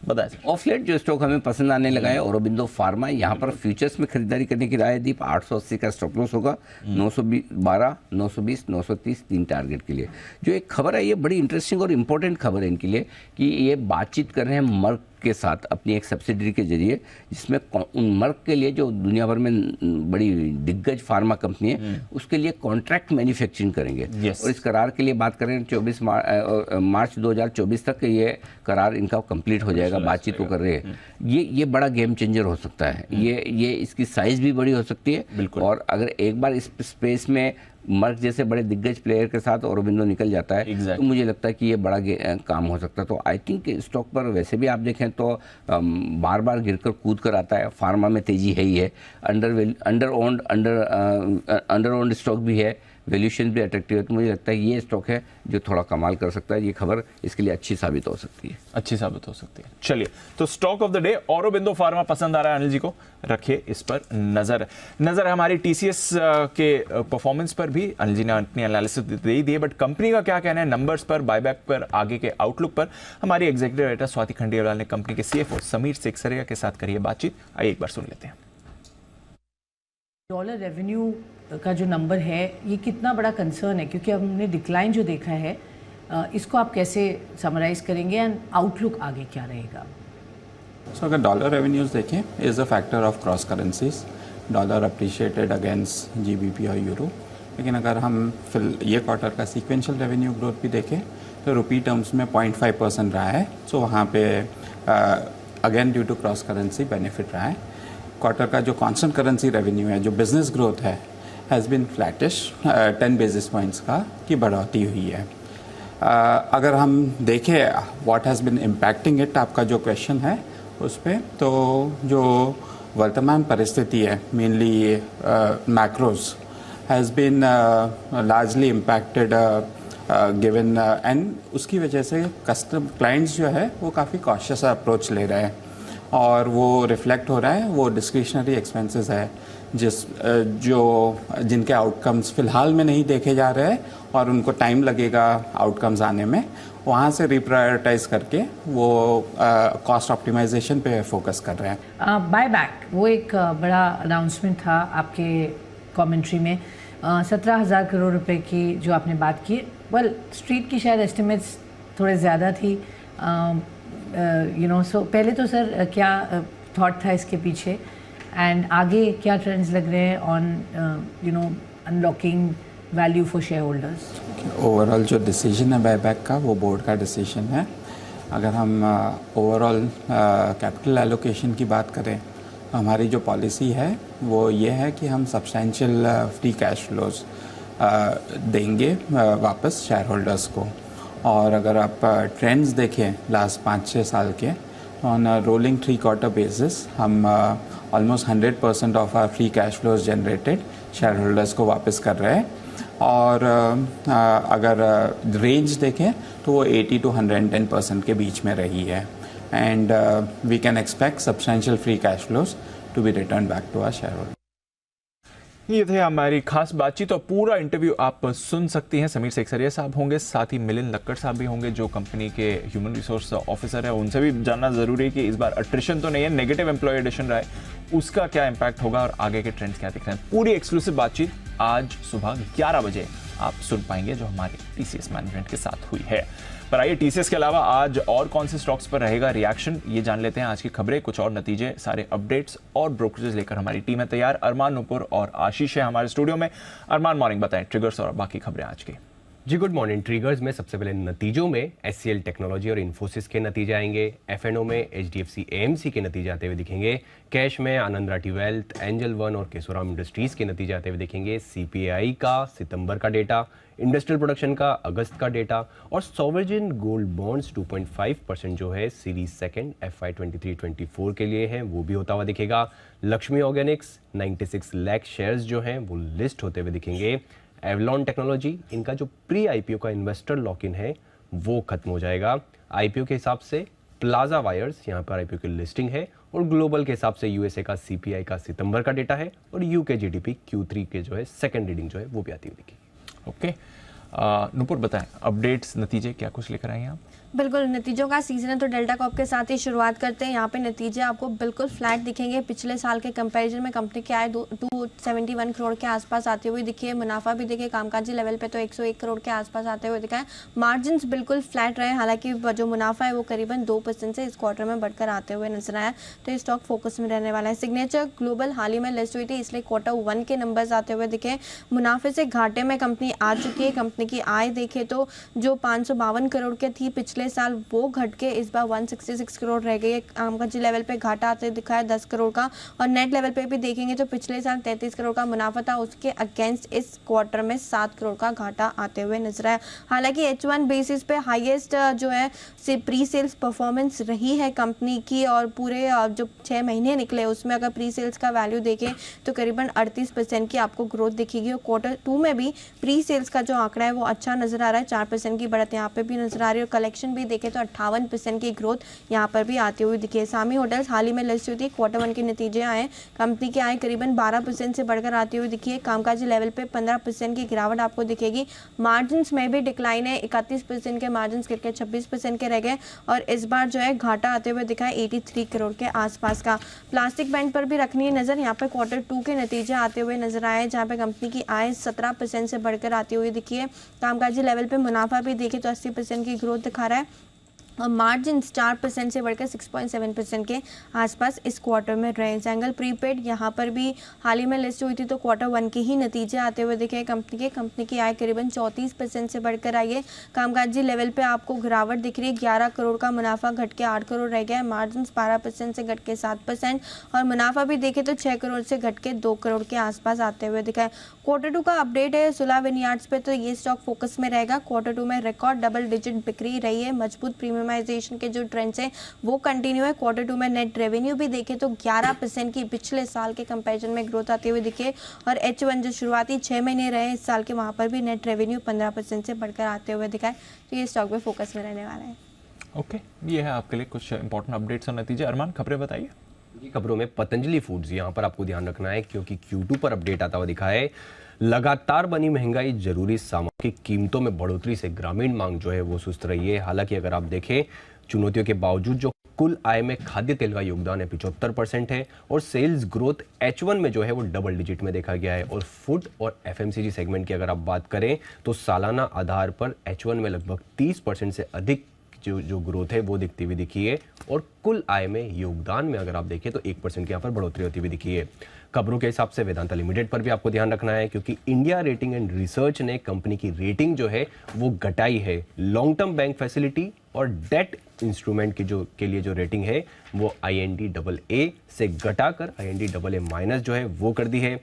बताएं सर। ऑफ लेट जो स्टॉक हमें पसंद आने लगा है औरोबिंदो फार्मा, यहाँ पर फ्यूचर्स में खरीदारी करने की राय दी। 880 का स्टॉप लॉस होगा, 912, 920, 930 तीन टारगेट के लिए। जो एक खबर है ये बड़ी इंटरेस्टिंग और इम्पोर्टेंट खबर है इनके लिए, कि ये बातचीत कर रहे हैं मर्क के साथ अपनी एक सब्सिडरी के जरिए, जिसमें उन मर्क के लिए जो दुनिया भर में बड़ी दिग्गज फार्मा कंपनी है उसके लिए कॉन्ट्रैक्ट मैन्युफैक्चरिंग करेंगे। और इस करार के लिए बात करें 24 मार्च 2024 तक ये करार इनका कंप्लीट हो जाएगा, बातचीत वो कर रहे हैं। ये बड़ा गेम चेंजर हो सकता है, ये इसकी साइज भी बड़ी हो सकती है, और अगर एक बार इस स्पेस में मर्क जैसे बड़े दिग्गज प्लेयर के साथ औरोबिंदो निकल जाता है तो मुझे लगता है कि ये बड़ा काम हो सकता है। तो आई थिंक स्टॉक पर वैसे भी आप देखें तो बार बार गिरकर कूद कर आता है, फार्मा में तेजी है ही है, अंडर ओन्ड स्टॉक भी है, वैल्यूएशन भी अट्रैक्टिव है। तो मुझे लगता है ये स्टॉक है जो थोड़ा कमाल कर सकता है, ये खबर इसके लिए अच्छी साबित हो सकती है, अच्छी साबित हो सकती है। चलिए, तो stock of the day Aurobindo pharma पसंद आ रहा है अनिल जी को, रखिए इस पर नजर हमारी टीसीएस के परफॉर्मेंस पर भी अनिल जी ने अपनी एनालिसिस दे ही दी है, बट कंपनी का क्या कहना है नंबर्स पर, बायबैक पर, आगे के आउटलुक पर, हमारी एग्जीक्यूटिव डायरेक्टर स्वाति खंडेलवाल ने कंपनी के सीएफओ समीर सेक्सरिया के साथ करी है बातचीत। आइए एक बार सुन लेते हैं। डॉलर रेवेन्यू का जो नंबर है ये कितना बड़ा कंसर्न है, क्योंकि हमने डिक्लाइन जो देखा है, इसको आप कैसे समराइज करेंगे एंड आउटलुक आगे क्या रहेगा? सो अगर डॉलर रेवेन्यूज देखें, is a factor of cross currencies, dollar appreciated against GBP और यूरो। लेकिन अगर हम ये क्वार्टर का सीक्वेंशियल रेवेन्यू ग्रोथ भी देखें तो रुपी टर्म्स में 0.5% रहा है। सो वहाँ पे again due to cross currency benefit रहा है। क्वार्टर का जो कांस्टेंट करेंसी रेवेन्यू है, जो बिजनेस ग्रोथ है, has been flattish, 10 basis points का की बढ़ोतरी हुई है। अगर हम देखें what has been impacting it, आपका जो क्वेश्चन है उस पर, तो जो वर्तमान परिस्थिति है, mainly macros has been largely impacted given, and उसकी वजह से क्लाइंट्स जो है वो काफ़ी कॉशियस अप्रोच ले रहे हैं, और वो रिफ्लेक्ट हो रहा है, वो डिस्क्रिशनरी एक्सपेंसेस है जिनके आउटकम्स फ़िलहाल में नहीं देखे जा रहे हैं और उनको टाइम लगेगा आउटकम्स आने में, वहाँ से रिप्रायोरिटाइज करके वो कॉस्ट ऑप्टिमाइजेशन पे फोकस कर रहे हैं। बाय बैक वो एक बड़ा अनाउंसमेंट था आपके कमेंट्री में, 17,000 करोड़ रुपए की जो आपने बात की। वेल, स्ट्रीट की शायद एस्टिमेट्स थोड़े ज़्यादा थी, सो पहले तो सर क्या थॉट था इसके पीछे, एंड आगे क्या ट्रेंड्स लग रहे हैं on unlocking value for share holders? Overall जो डिसीजन है बायबैक का, वो बोर्ड का डिसीजन है। अगर हम ओवरऑल कैपिटल एलोकेशन की बात करें, हमारी जो पॉलिसी है वो ये है कि हम सब्सटेंशियल फ्री कैश फ्लोज देंगे वापस शेयर होल्डर्स को। और अगर आप ट्रेंड्स देखें लास्ट 5-6 साल के, ऑन रोलिंग 3 क्वार्टर बेसिस हम almost 100% of our free cash flows generated shareholders को वापस कर रहे हैं। और अगर रेंज देखें तो वो 80 to 110% के बीच में रही है, and we can expect substantial free cash flows to be return back to our shareholder. ये थे हमारी खास बातचीत, और पूरा इंटरव्यू आप सुन सकती हैं। समीर सेक्सरिया साहब होंगे, साथ ही मिलिंद लक्कड़ साहब भी होंगे जो कंपनी के ह्यूमन रिसोर्स ऑफिसर है। उनसे भी जानना जरूरी है कि इस बार अट्रिशन तो नहीं है, नेगेटिव एम्प्लॉय एडिशन रहा है, उसका क्या इम्पैक्ट होगा और आगे के ट्रेंड्स क्या दिख रहे हैं। पूरी एक्सक्लूसिव बातचीत आज सुबह 11 बजे आप सुन पाएंगे, जो हमारे टीसीएस मैनेजमेंट के साथ हुई है। पर आइए टीसीएस के अलावा आज और कौन से स्टॉक्स पर रहेगा रिएक्शन, ये जान लेते हैं। आज की खबरें, कुछ और नतीजे, सारे अपडेट्स और ब्रोकरेज लेकर हमारी टीम है तैयार। अरमान नुपुर और आशीष है हमारे स्टूडियो में। अरमान, मॉर्निंग, बताएं ट्रिगर्स और बाकी खबरें आज की। जी गुड मॉर्निंग। ट्रिगर्स में सबसे पहले नतीजों में एचसीएल टेक्नोलॉजी और इन्फोसिस के नतीजे आएंगे। एफएनओ में एचडीएफसी एएमसी के नतीजे आते हुए दिखेंगे। कैश में आनंद राठी वेल्थ, एंजल वन और केशोराम इंडस्ट्रीज के नतीजे आते हुए दिखेंगे। सीपीआई का सितंबर का डेटा, इंडस्ट्रियल प्रोडक्शन का अगस्त का डेटा और सॉवरेजिन गोल्ड बॉन्ड्स 2.5% जो है सीरीज सेकंड FY 23-24 के लिए है, वो भी होता हुआ दिखेगा। लक्ष्मी ऑर्गेनिक्स 96 लाख शेयर्स जो हैं वो लिस्ट होते हुए दिखेंगे। एवलॉन टेक्नोलॉजी, इनका जो प्री आईपीओ का इन्वेस्टर लॉक इन है वो खत्म हो जाएगा। आईपीओ के हिसाब से प्लाजा वायर्स, यहाँ पर आईपीओ की लिस्टिंग है। और ग्लोबल के हिसाब से यूएसए का सीपीआई का सितंबर का डेटा है और यूके जीडीपी Q3 के जो है सेकंड रीडिंग जो है वो भी आती हुई दिखेगी। ओके, नुपुर बताएं अपडेट्स, नतीजे क्या कुछ लेकर आए हैं आप? बिल्कुल, नतीजों का सीजन है तो डेल्टा कॉर्प के साथ ही शुरुआत करते हैं। यहाँ पे नतीजे आपको बिल्कुल फ्लैट दिखेंगे। पिछले साल के कंपैरिजन में कंपनी के आय 271 करोड़ के आसपास आते हुए दिखी है। मुनाफा भी देखिए कामकाजी लेवल पे तो 101 करोड़ के आसपास आते हुए दिखा है। मार्जिन्स बिल्कुल फ्लैट रहे, हालांकि जो मुनाफा है वो करीबन 2% से इस क्वार्टर में बढ़कर आते हुए नजर आया, तो ये स्टॉक फोकस में रहने वाला है। सिग्नेचर ग्लोबल हाल ही में लिस्ट हुई थी, इसलिए Q1 के नंबर्स आते हुए दिखे। मुनाफे से घाटे में कंपनी आ चुकी है। कंपनी की आय देखे तो जो 552 करोड़ की थी पिछले साल, वो घट के इस बार 166 करोड़ रह गई है। कामकाजी लेवल पे घाटा आते दिखा है 10 करोड़ का। और नेट लेवल पे भी देखेंगे तो पिछले साल 33 करोड़ का मुनाफा था, उसके अगेंस्ट इस क्वार्टर में 7 करोड़ का घाटा आते हुए नजर आया। हालांकि H1 बेसिस पे हाईएस्ट जो है प्री सेल्स परफॉर्मेंस रही है कंपनी की, और पूरे जो 6 महीने निकले उसमें अगर प्री सेल्स का वैल्यू देखें तो करीबन 38% की आपको ग्रोथ दिखेगी। और Q2 में भी प्री सेल्स का जो आंकड़ा है वो अच्छा नजर आ रहा है, 4% की बढ़त यहाँ पे भी नजर आ रही है। और कलेक्शन भी देखें तो 58% की ग्रोथ यहाँ पर भी आती हुई दिखी है। सामी होटल्स हाल ही में लिस्ट हुई थी, Q1 के नतीजे आए, कंपनी की आय करीबन 12% से बढ़कर आती हुई दिखी है। कामकाजी लेवल पे 15% की गिरावट आपको दिखेगी। मार्जिन्स में भी डिक्लाइन है, 31% के मार्जिन्स गिर के 26% के रह गए। और इस बार जो है घाटा आते हुए दिखा है 83 करोड़ के आसपास का। प्लास्टिक बैंड पर भी रखनी है नजर, यहाँ पे Q2 के नतीजे आते हुए नजर आए, जहाँ पे कंपनी की आय 17% से बढ़कर आती हुई दिखी है। कामकाजी लेवल पे मुनाफा भी देखे तो 80% की ग्रोथ दिखा रहा है। और मार्जिन 4% से बढ़कर 6.7% के आसपास इस क्वार्टर में रहे। जैंगल प्रीपेड यहाँ पर भी हाल ही में लिस्ट हुई थी, तो Q1 के ही नतीजे आते हुए दिखे कंपनी की आय करीबन 34% से बढ़कर आई है। कामकाजी लेवल पे आपको गिरावट दिख रही है, 11 करोड़ का मुनाफा घट के 8 करोड़ रह गया है। मार्जिन 12% से घट के 7% और मुनाफा भी देखे तो 6 करोड़ से घट के 2 करोड़ के आसपास आते हुए दिखा है। Q2 का अपडेट है सुला विनयार्ड्स पे, तो ये स्टॉक फोकस में रहेगा। Q2 में रिकॉर्ड डबल डिजिट बिक्री रही है। मजबूत प्रीमियमाइजेशन के जो ट्रेंड्स हैं वो कंटिन्यू है। Q2 में नेट रेवेन्यू भी देखे तो 11% की पिछले साल के कंपैरिजन में ग्रोथ आती हुई दिखे। और H1 जो शुरुआती 6 महीने रहे इस साल के, वहाँ पर भी नेट रेवेन्यू 15% से बढ़कर आते हुए दिखा है, तो ये स्टॉक में फोकस में रहने वाला है। ओके, ये है आपके लिए कुछ इंपॉर्टेंट अपडेट्स और नतीजे। अरमान, खबरें बताइए। ये खबरों में पतंजलि फूड्स, यहाँ पर आपको ध्यान रखना है क्योंकि Q2 पर अपडेट आता हुआ दिखा है। लगातार बनी महंगाई, जरूरी सामान की कीमतों में बढ़ोतरी से ग्रामीण मांग जो है वो सुस्त रही है। हालांकि अगर आप देखें चुनौतियों के बावजूद जो कुल आय में खाद्य तेल का योगदान है 75% है और सेल्स ग्रोथ H1 में जो है वो डबल डिजिट में देखा गया है। और फूड और FMCG सेगमेंट की अगर आप बात करें तो सालाना आधार पर H1 में लगभग 30% से अधिक जो ग्रोथ है वो दिखती हुई दिखी है। और कुल आय में योगदान में अगर आप देखें तो 1% की यहाँ पर बढ़ोतरी होती हुई दिखी है। खबरों के हिसाब से वेदांता लिमिटेड पर भी आपको ध्यान रखना है क्योंकि इंडिया रेटिंग एंड रिसर्च ने कंपनी की रेटिंग जो है वो घटाई है। लॉन्ग टर्म बैंक फैसिलिटी और डेट इंस्ट्रूमेंट की के लिए जो रेटिंग है वो IND AA से घटाकर IND AA- जो है वो कर दी है।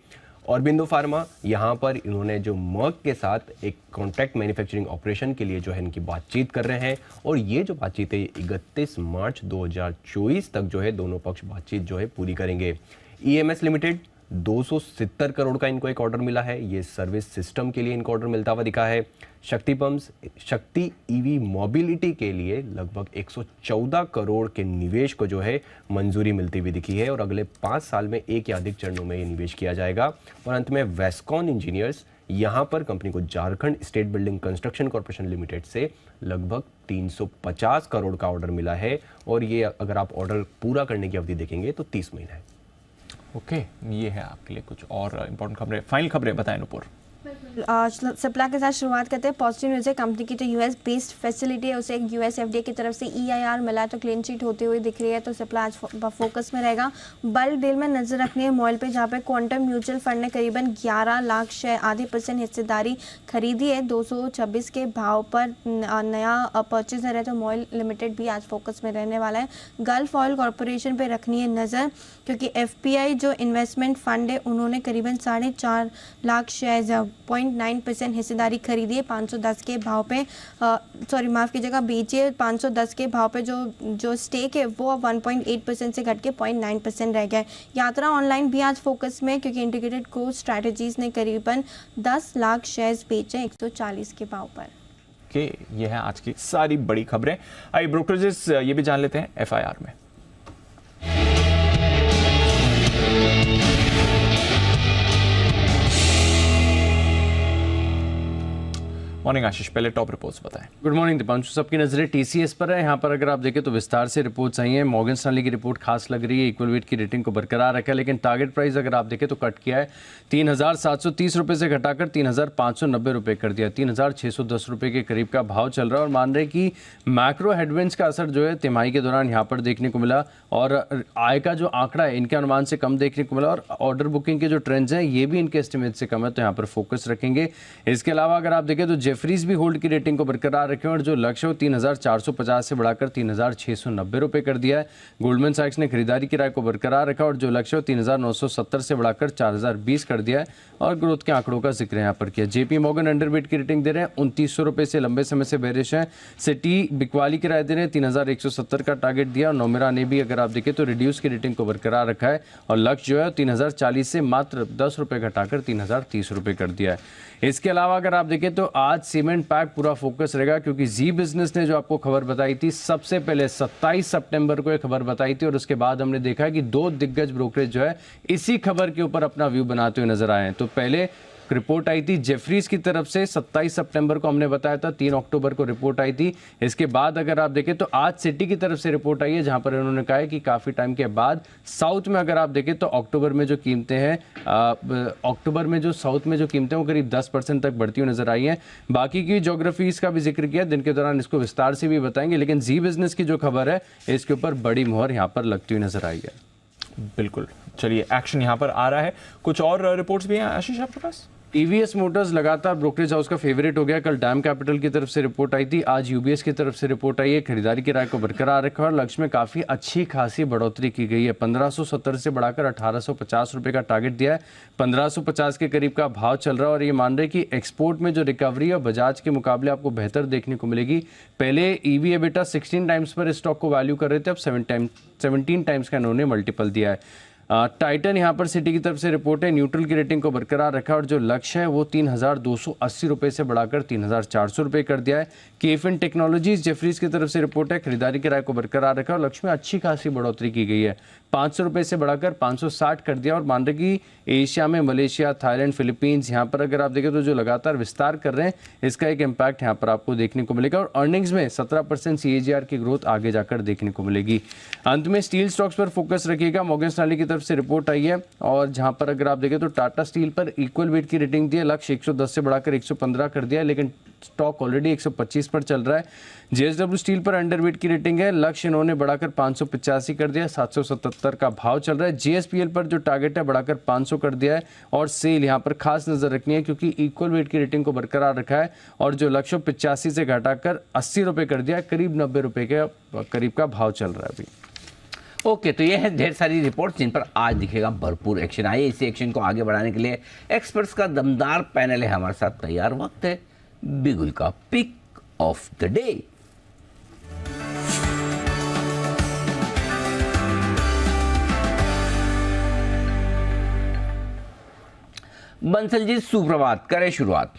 ऑरबिंदो फार्मा, यहाँ पर इन्होंने जो मर्क के साथ एक कॉन्ट्रैक्ट मैन्युफैक्चरिंग ऑपरेशन के लिए जो है इनकी बातचीत कर रहे हैं और ये जो बातचीत है 31 मार्च 2024 तक जो है दोनों पक्ष बातचीत जो है पूरी करेंगे। EMS लिमिटेड 270 करोड़ का इनको एक ऑर्डर मिला है, ये सर्विस सिस्टम के लिए इनको ऑर्डर मिलता हुआ दिखा है। शक्ति पंप्स, शक्ति EV मोबिलिटी के लिए लगभग 114 करोड़ के निवेश को जो है मंजूरी मिलती हुई दिखी है और अगले 5 साल में एक या अधिक चरणों में ये निवेश किया जाएगा। और अंत में वेस्कॉन इंजीनियर्स, यहाँ पर कंपनी को Jharkhand state building construction corporation limited से लगभग 350 करोड़ का ऑर्डर मिला है और ये अगर आप ऑर्डर पूरा करने की अवधि देखेंगे तो 30 महीना है। ओके, ये है आपके लिए कुछ और इंपॉर्टेंट खबरें। फाइनल खबरें बताएं नुपुर। सिप्ला के साथ शुरुआत करते हैं। पॉजिटिव न्यूज़ है, कंपनी की जो यूएस बेस्ड फैसिलिटी है उसे एक यूएस एफडीए की तरफ से EIR मिला है, तो क्लीन शीट होते हुए दिख रही है, तो सिप्ला आज फोकस में रहेगा। बल्क डील में नजर रखनी है मॉल पे, जहाँ पे क्वांटम म्यूचुअल फंड ने करीबन 11 लाख शेयर 0.5% हिस्सेदारी खरीदी है 226 के भाव पर। नया परचेजर है तो मॉल लिमिटेड भी आज फोकस में रहने वाला है। गल्फ ऑयल कॉरपोरेशन पे रखनी है नज़र, क्योंकि FPI जो इन्वेस्टमेंट फंड है उन्होंने करीबन 4.5 लाख शेयर 0.9% हिस्सेदारी खरीदी है 510 के भाव पे, सॉरी माफ़ कीजिएगा, बेची है 510 के भाव पे। जो स्टेक है वो अब 1.8% से घट के 0.9% रह गया है। यात्रा ऑनलाइन भी आज फोकस में, क्योंकि इंटीग्रेटेड ग्रोथ स्ट्रैटेजीज ने करीबन 10 लाख शेयर्स बेचे 140 के भाव पर। कि ये है आज की सारी बड़ी खबरें। आइए ब्रोकरेजेस ये भी जान लेते हैं FIR में। मॉर्निंग आशीष, पहले टॉप रिपोर्ट्स बताएं। गुड मॉर्निंग दीपांशु, सबकी नजरें TCS पर है। यहाँ पर अगर आप देखें तो विस्तार से रिपोर्ट्स आई हैं। मॉर्गन स्टैनली की रिपोर्ट खास लग रही है, इक्वल वेट की रेटिंग को बरकरार रखा है, लेकिन टारगेट प्राइस अगर आप देखें तो कट किया है 3,730 रुपये से घटाकर 3,590 रुपये कर दिया। 3,610 रुपये के करीब का भाव चल रहा है और मान रहे कि मैक्रो हेडविंड्स का असर जो है तिमाही के दौरान यहाँ पर देखने को मिला और आय का जो आंकड़ा है इनके अनुमान से कम देखने को मिला और ऑर्डर बुकिंग के जो ट्रेंड्स हैं ये भी इनके एस्टिमेट से कम है, तो यहाँ पर फोकस रखेंगे। इसके अलावा अगर आप देखें तो जेफरीज भी होल्ड की रेटिंग को बरकरार रखे और जो लक्ष्य हो 3,450 से बढ़ाकर 3,690 रुपये कर दिया है। गोल्डमैन सैक्स ने खरीदारी की राय को बरकरार रखा और जो लक्ष्य हो 3,970 से बढ़ाकर 4,020 कर दिया है और ग्रोथ के आंकड़ों का जिक्र यहाँ पर किया। JP मॉर्गन अंडरवेट की रेटिंग दे रहे हैं 2900 रुपये से लंबे समय से बेरिश है। सिटी बिकवाली की राय दे रहे हैं 3,170 का टारगेट दिया और नोमेरा ने भी अगर आप देखें तो रिड्यूस की रेटिंग को बरकरार रखा है और लक्ष्य जो है 3,040 से मात्र 10 रुपये घटाकर 3,030 रुपये कर दिया है। इसके अलावा अगर आप देखें तो आज सीमेंट पैक पूरा फोकस रहेगा, क्योंकि जी बिजनेस ने जो आपको खबर बताई थी सबसे पहले 27 सितंबर को एक खबर बताई थी और उसके बाद हमने देखा है कि 2 दिग्गज ब्रोकरेज जो है इसी खबर के ऊपर अपना व्यू बनाते हुए नजर आए हैं। तो पहले रिपोर्ट आई थी जेफरीज की तरफ से 27 सितंबर को हमने बताया था, 3 अक्टूबर को रिपोर्ट आई थी। इसके बाद अगर आप देखें तो आज सिटी की तरफ से रिपोर्ट आई है, जहां पर उन्होंने कहा है कि काफ़ी टाइम के बाद साउथ में अगर आप देखें तो अक्टूबर में जो कीमतें हैं अक्टूबर में जो साउथ में जो कीमतें वो करीब 10% तक बढ़ती हुई नजर आई हैं। बाकी की ज्योग्राफीज का भी जिक्र किया, दिन के दौरान इसको विस्तार से भी बताएंगे, लेकिन जी बिजनेस की जो खबर है इसके ऊपर बड़ी मोहर यहाँ पर लगती हुई नजर आई है। बिल्कुल, चलिए एक्शन यहाँ पर आ रहा है। कुछ और रिपोर्ट्स भी हैं आशीष आपके पास? TVS मोटर्स लगातार ब्रोकरेज हाउस का फेवरेट हो गया। कल डैम कैपिटल की तरफ से रिपोर्ट आई थी, आज UBS की तरफ से रिपोर्ट आई है। खरीदारी की राय को बरकरार रखा और लक्ष्य में काफ़ी अच्छी खासी बढ़ोतरी की गई है। 1570 से बढ़ाकर 1850 रुपये का टारगेट दिया है। 1550 के करीब का भाव चल रहा है और ये मान रहे कि एक्सपोर्ट में जो रिकवरी है बजाज के मुकाबले आपको बेहतर देखने को मिलेगी। पहले EV EBITDA 16 टाइम्स पर इस स्टॉक को वैल्यू कर रहे थे, अब 17 टाइम्स का इन्होंने मल्टीपल दिया है। टाइटन यहाँ पर सिटी की तरफ से रिपोर्ट है, न्यूट्रल की रेटिंग को बरकरार रखा और जो लक्ष्य है वो 3,280 रुपये से बढ़ाकर 3,400 रुपये कर दिया है। KFin टेक्नोलॉजीज जेफरीज की तरफ से रिपोर्ट है, खरीदारी की राय को बरकरार रखा और लक्ष्य में अच्छी खासी बढ़ोतरी की गई है। 500 रुपये से बढ़ाकर 560 कर दिया और मान रहे कि एशिया में मलेशिया, थाईलैंड, फिलीपींस यहाँ पर अगर आप देखें तो जो लगातार विस्तार कर रहे हैं इसका एक इम्पैक्ट यहाँ पर आपको देखने को मिलेगा और अर्निंग्स में 17% CAGR की ग्रोथ आगे जाकर देखने को मिलेगी। अंत में स्टील स्टॉक्स पर फोकस रखिएगा। मॉर्गन स्टैनली की तरफ से रिपोर्ट आई है और जहां पर अगर आप देखें तो टाटा स्टील पर इक्वल वेट की रेटिंग दी है, लक्ष्य 110 से बढ़ाकर 115 कर दिया है, लेकिन स्टॉक ऑलरेडी 125 पर चल रहा है। JSW स्टील पर अंडरवेट की रेटिंग है, लक्ष्य इन्होंने बढ़ाकर 585 कर दिया, 777 का भाव चल रहा है। JSPL पर जो टारगेट है बढ़ाकर 500 कर दिया है और सेल यहाँ पर खास नजर रखनी है क्योंकि इक्वल वेट की रेटिंग को बरकरार रखा है और जो लक्ष्य 85 से घटाकर 80 रुपये कर दिया है, करीब 90 रुपये के करीब का भाव चल रहा है अभी। ओके, तो ये है ढेर सारी रिपोर्ट जिन पर आज दिखेगा भरपूर एक्शन। आइए इसी एक्शन को आगे बढ़ाने के लिए एक्सपर्ट्स का दमदार पैनल है हमारे साथ तैयार। वक्त है बिगुल का pick of the day. Bansal ji सुप्रभात, करें शुरुआत।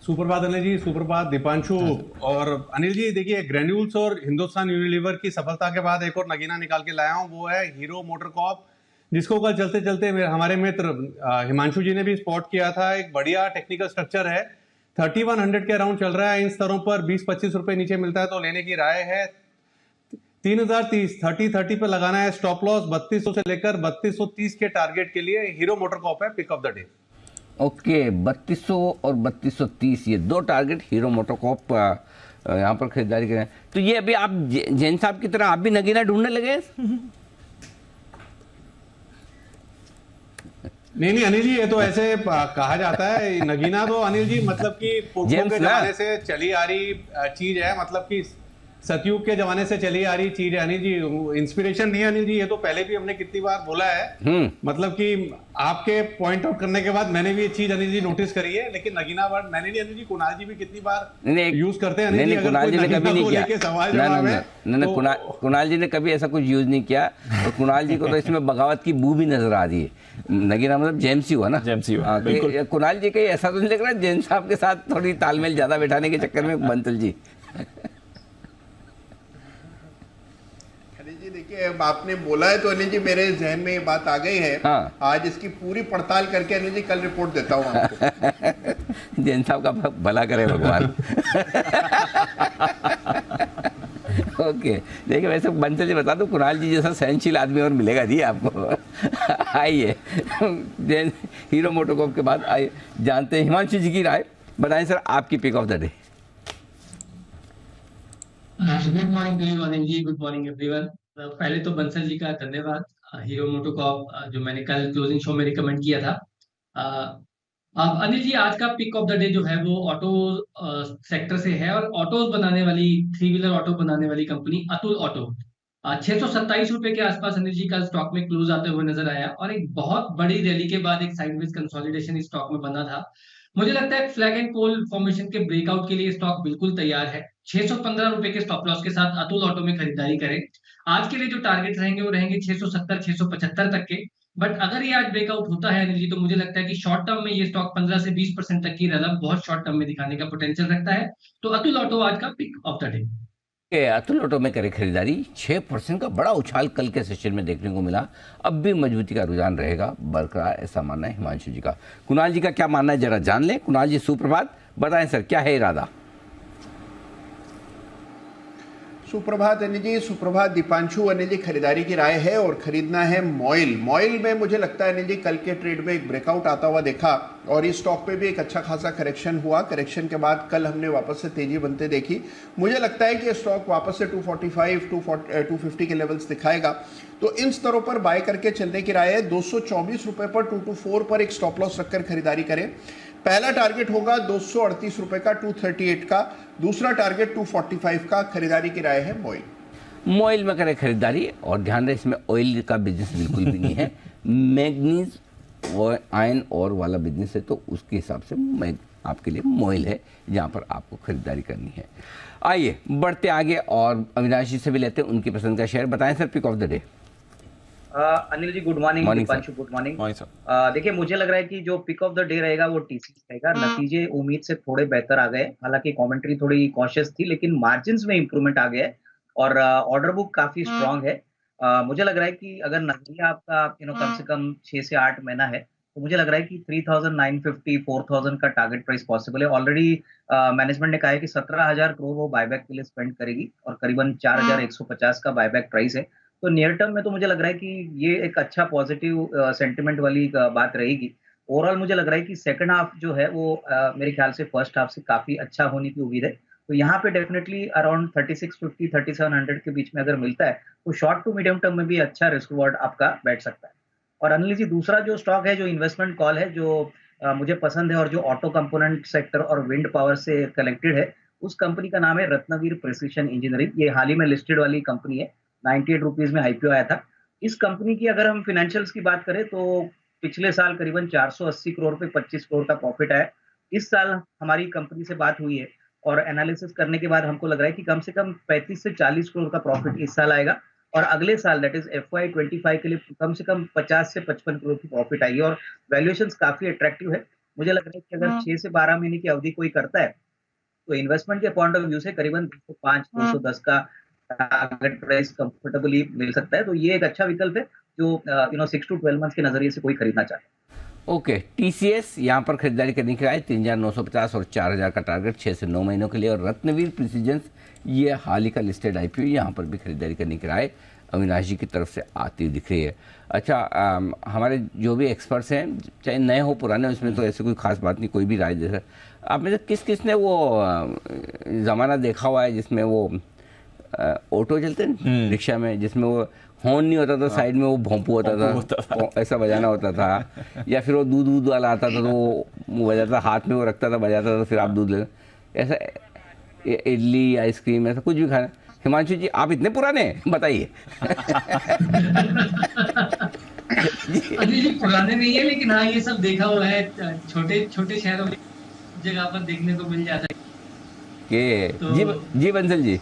सुप्रभात अनिल जी, सुप्रभात दीपांशु। और अनिल जी देखिए, ग्रेन्यूल्स और हिंदुस्तान यूनिलीवर की सफलता के बाद एक और नगीना निकाल के लाया हूं, वो है हीरो मोटरकॉर्प, जिसको कल चलते चलते हमारे मित्र हिमांशु जी ने भी स्पॉट किया था। एक बढ़िया टेक्निकल स्ट्रक्चर है, 3100 के अराउंड चल रहा है। इन स्तरों पर 20-25 रुपए नीचे मिलता है तो लेने की राय है। 3030 3030 पे लगाना है स्टॉप लॉस। 3200 से लेकर 3230 के टारगेट के लिए हीरो मोटरकॉर्प है pick of the day. Okay, 3200 और 3230 ये दो टारगेट हीरो मोटरकॉर्प यहाँ पर खरीदारी करें। तो ये अभी आप जैन साहब की तरह आप भी नगीना ढूंढने लगे? नहीं अनिल जी, ये तो ऐसे कहा जाता है नगीना तो अनिल जी मतलब कि पुरखों के जमाने से चली आ रही चीज है, मतलब कि सतयुग के जमाने से चली आ रही चीज है अनिल जी। इंस्पिरेशन नहीं है अनिल जी, ये तो पहले भी हमने कितनी बार बोला है। मतलब कि आपके पॉइंट आउट करने के बाद मैंने भी ये चीज अनिल जी नोटिस करी है। लेकिन नगीना वर्ड मैंने नहीं अनिल जी, कुणाल जी भी कितनी बार यूज करते हैं अनिल जी। अगर कुणाल जी ने कभी नहीं किया। कुणाल जी ने कभी ऐसा कुछ यूज नहीं किया। और कुणाल जी को तो इसमें बगावत की बू भी नजर आ रही है। नगीना मतलब जेएमसी हुआ ना, जेएमसी हुआ, कुणाल जी कहीं ऐसा तो नहीं लग रहा जैन साहब के साथ थोड़ी तालमेल ज्यादा बैठाने के चक्कर में बंसल जी? अनिल जी देखिए, अब आपने बोला है तो अनिल जी मेरे जहन में ये बात आ गई है। हाँ। आज इसकी पूरी पड़ताल करके अनिल जी कल रिपोर्ट देता हूँ आपको। जैन साहब का भला करे भगवान। ओके, देखिए वैसे बंसल जी बता दो, कुणाल जी जैसा सहनशील आदमी और मिलेगा जी आपको। आइए हीरो मोटोकॉर्प के बाद आइए जानते हैं हिमांशु जी की राय। बताएं सर, आपकी pick of the day. Good morning to you Anil ji, good morning everyone. पहले तो बंसल जी का धन्यवाद। हीरो मोटोकॉर्प जो मैंने कल क्लोजिंग शो में रिकमेंड किया था। अब अनिल जी, आज का पिक ऑफ द डे जो है वो ऑटो सेक्टर से है और ऑटोज बनाने वाली, 3 व्हीलर ऑटो बनाने वाली कंपनी अतुल ऑटो 627 रुपए के आसपास अनिल जी कल स्टॉक में क्लोज आते हुए नजर आया और एक बहुत बड़ी रैली के बाद एक साइडवेज कंसोलिडेशन इस स्टॉक में बना था। मुझे लगता है फ्लैग एंड पोल फॉर्मेशन के ब्रेकआउट के लिए स्टॉक बिल्कुल तैयार है। 615 रुपए के स्टॉप लॉस के साथ अतुल ऑटो में खरीदारी करें। आज के लिए जो टारगेट रहेंगे वो रहेंगे 670 675 तक के। बट अगर ये आज ब्रेकआउट होता है अनिल जी, तो मुझे लगता है कि शॉर्ट टर्म में ये स्टॉक 15 से 20% तक की रैली बहुत शॉर्ट टर्म में दिखाने का पोटेंशियल रखता है। तो अतुल ऑटो आज का pick of the day. Atul auto में करे खरीदारी। 6% का बड़ा उछाल कल के सेशन में देखने को मिला। अब भी मजबूती का रुझान रहेगा बरकरार, ऐसा मानना है हिमांशु जी का। कुणाल जी का क्या मानना है जरा जान लें। कुणाल जी सुप्रभात, बताएं सर क्या है इरादा? सुप्रभात अनिल जी, सुप्रभात दीपांशु। अनिल जी खरीदारी की राय है और खरीदना है मॉइल। मॉइल में मुझे लगता है अनिल जी कल के ट्रेड में एक ब्रेकआउट आता हुआ देखा और इस स्टॉक पे भी एक अच्छा खासा करेक्शन हुआ। करेक्शन के बाद कल हमने वापस से तेजी बनते देखी। मुझे लगता है कि ये स्टॉक वापस से 245 250 के लेवल्स दिखाएगा। तो इन स्तरों पर बाय करके चलने की राय है। 224 रुपए पर 224 पर एक स्टॉप लॉस रखकर खरीदारी करें। पहला टारगेट होगा 238 रुपए का 238 का, दूसरा टारगेट 245 का। खरीदारी की राय है मॉइल। मॉइल में करें खरीदारी और ध्यान रहे इसमें ऑयल का बिजनेस बिल्कुल भी नहीं है। मैग्नीज और आयरन और वाला बिजनेस है, तो उसके हिसाब से मैं आपके लिए मॉइल है जहाँ पर आपको खरीदारी करनी है। आइए बढ़ते आगे और अविनाश जी से भी लेते हैं उनकी पसंद का शेयर। बताएं sir pick of the day. Anil ji good morning. Deepanshu good morning. देखिए मुझे लग रहा है कि जो पिक ऑफ द डे रहेगा वो टीसीएस रहेगा। नतीजे उम्मीद से थोड़े बेहतर आ गए, हालांकि कमेंट्री थोड़ी कॉशियस थी, लेकिन मार्जिन्स में इंप्रूवमेंट आ गया है और ऑर्डर बुक काफी स्ट्रांग है। मुझे लग रहा है कि अगर नजरिया आपका कम से कम 6 से 8 महीना है, तो मुझे लग रहा है कि 3,950 4,000 का टारगेट प्राइस पॉसिबल है। ऑलरेडी मैनेजमेंट ने कहा है कि 17,000 करोड़ वो बायबैक के लिए स्पेंड करेगी और करीबन 4,150 का बायबैक प्राइस है। तो नियर टर्म में तो मुझे लग रहा है कि ये एक अच्छा पॉजिटिव सेंटिमेंट वाली बात रहेगी। ओवरऑल मुझे लग रहा है कि सेकंड हाफ जो है वो मेरे ख्याल से फर्स्ट हाफ से काफी अच्छा होने की उम्मीद है। तो यहाँ पे डेफिनेटली अराउंड 3650 3700 के बीच में अगर मिलता है तो शॉर्ट टू मीडियम टर्म में भी अच्छा रिस्क रिवॉर्ड आपका बैठ सकता है। और अनिल जी दूसरा जो स्टॉक है, जो इन्वेस्टमेंट कॉल है, जो मुझे पसंद है और जो ऑटो कंपोनेंट सेक्टर और विंड पावर से कनेक्टेड है, उस कंपनी का नाम है रत्नवीर प्रिसिशन इंजीनियरिंग। ये हाल ही में लिस्टेड वाली कंपनी है। 98 रुपीज में आईपीओ आया था। इस कंपनी की अगर हम फाइनेंशियल्स की बात करें तो पिछले साल करीबन 480 करोड़ पे 25 करोड़ का प्रॉफिट आया। इस साल हमारी कंपनी से बात हुई है और एनालिसिस करने के बाद हमको लग रहा है कि कम से कम 35 से 40 करोड़ का प्रॉफिट इस साल आएगा और अगले साल दैट इज FY25 के लिए कम से कम 50 से 55 करोड़ की प्रॉफिट आएगी और वैल्यूएशंस काफी अट्रैक्टिव है। मुझे लग रहा है कि अगर 6 से 12 महीने की अवधि कोई करता है तो इन्वेस्टमेंट के पॉइंट ऑफ व्यू से करीबन 205 210 का टारगेट प्राइस कंफर्टेबली मिल सकता है। तो ये एक अच्छा विकल्प है जो 6 to 12 मंथ्स के नजरिए से कोई खरीदना चाहे। ओके, टीसीएस यहाँ पर खरीदारी करने के लिए 3,950 और 4,000 का टारगेट 6 से 9 महीनों के लिए। और रत्नवीर प्रिसीजन ये हाल ही का लिस्टेड आईपीओ, यहाँ पर भी खरीदारी करने की राय अविनाश जी की तरफ से आती दिख रही है। अच्छा, हमारे जो भी एक्सपर्ट्स हैं, चाहे नए हो पुराने, उसमें तो ऐसे कोई खास बात नहीं, कोई भी राय जैसा। आप में से किस ने वो ज़माना देखा हुआ है जिसमें वो ऑटो चलते हैं रिक्शा में, जिसमें वो हॉर्न नहीं होता था, साइड में वो भोंपू होता था, ऐसा बजाना होता था, या फिर वो दूध वाला आता था तो वो बजाता, हाथ में वो रखता था, बजाता था, फिर आप दूध ले, ऐसा इडली आइसक्रीम ऐसा कुछ भी खाना। हिमांशु जी, आप इतने पुराने हैं, बताइए। अनिल जी पुराने नहीं है, लेकिन हाँ ये सब देखा हुआ है, छोटे छोटे शहरों में जगह पर देखने को मिल जाता है के तो... जी बंसल जी।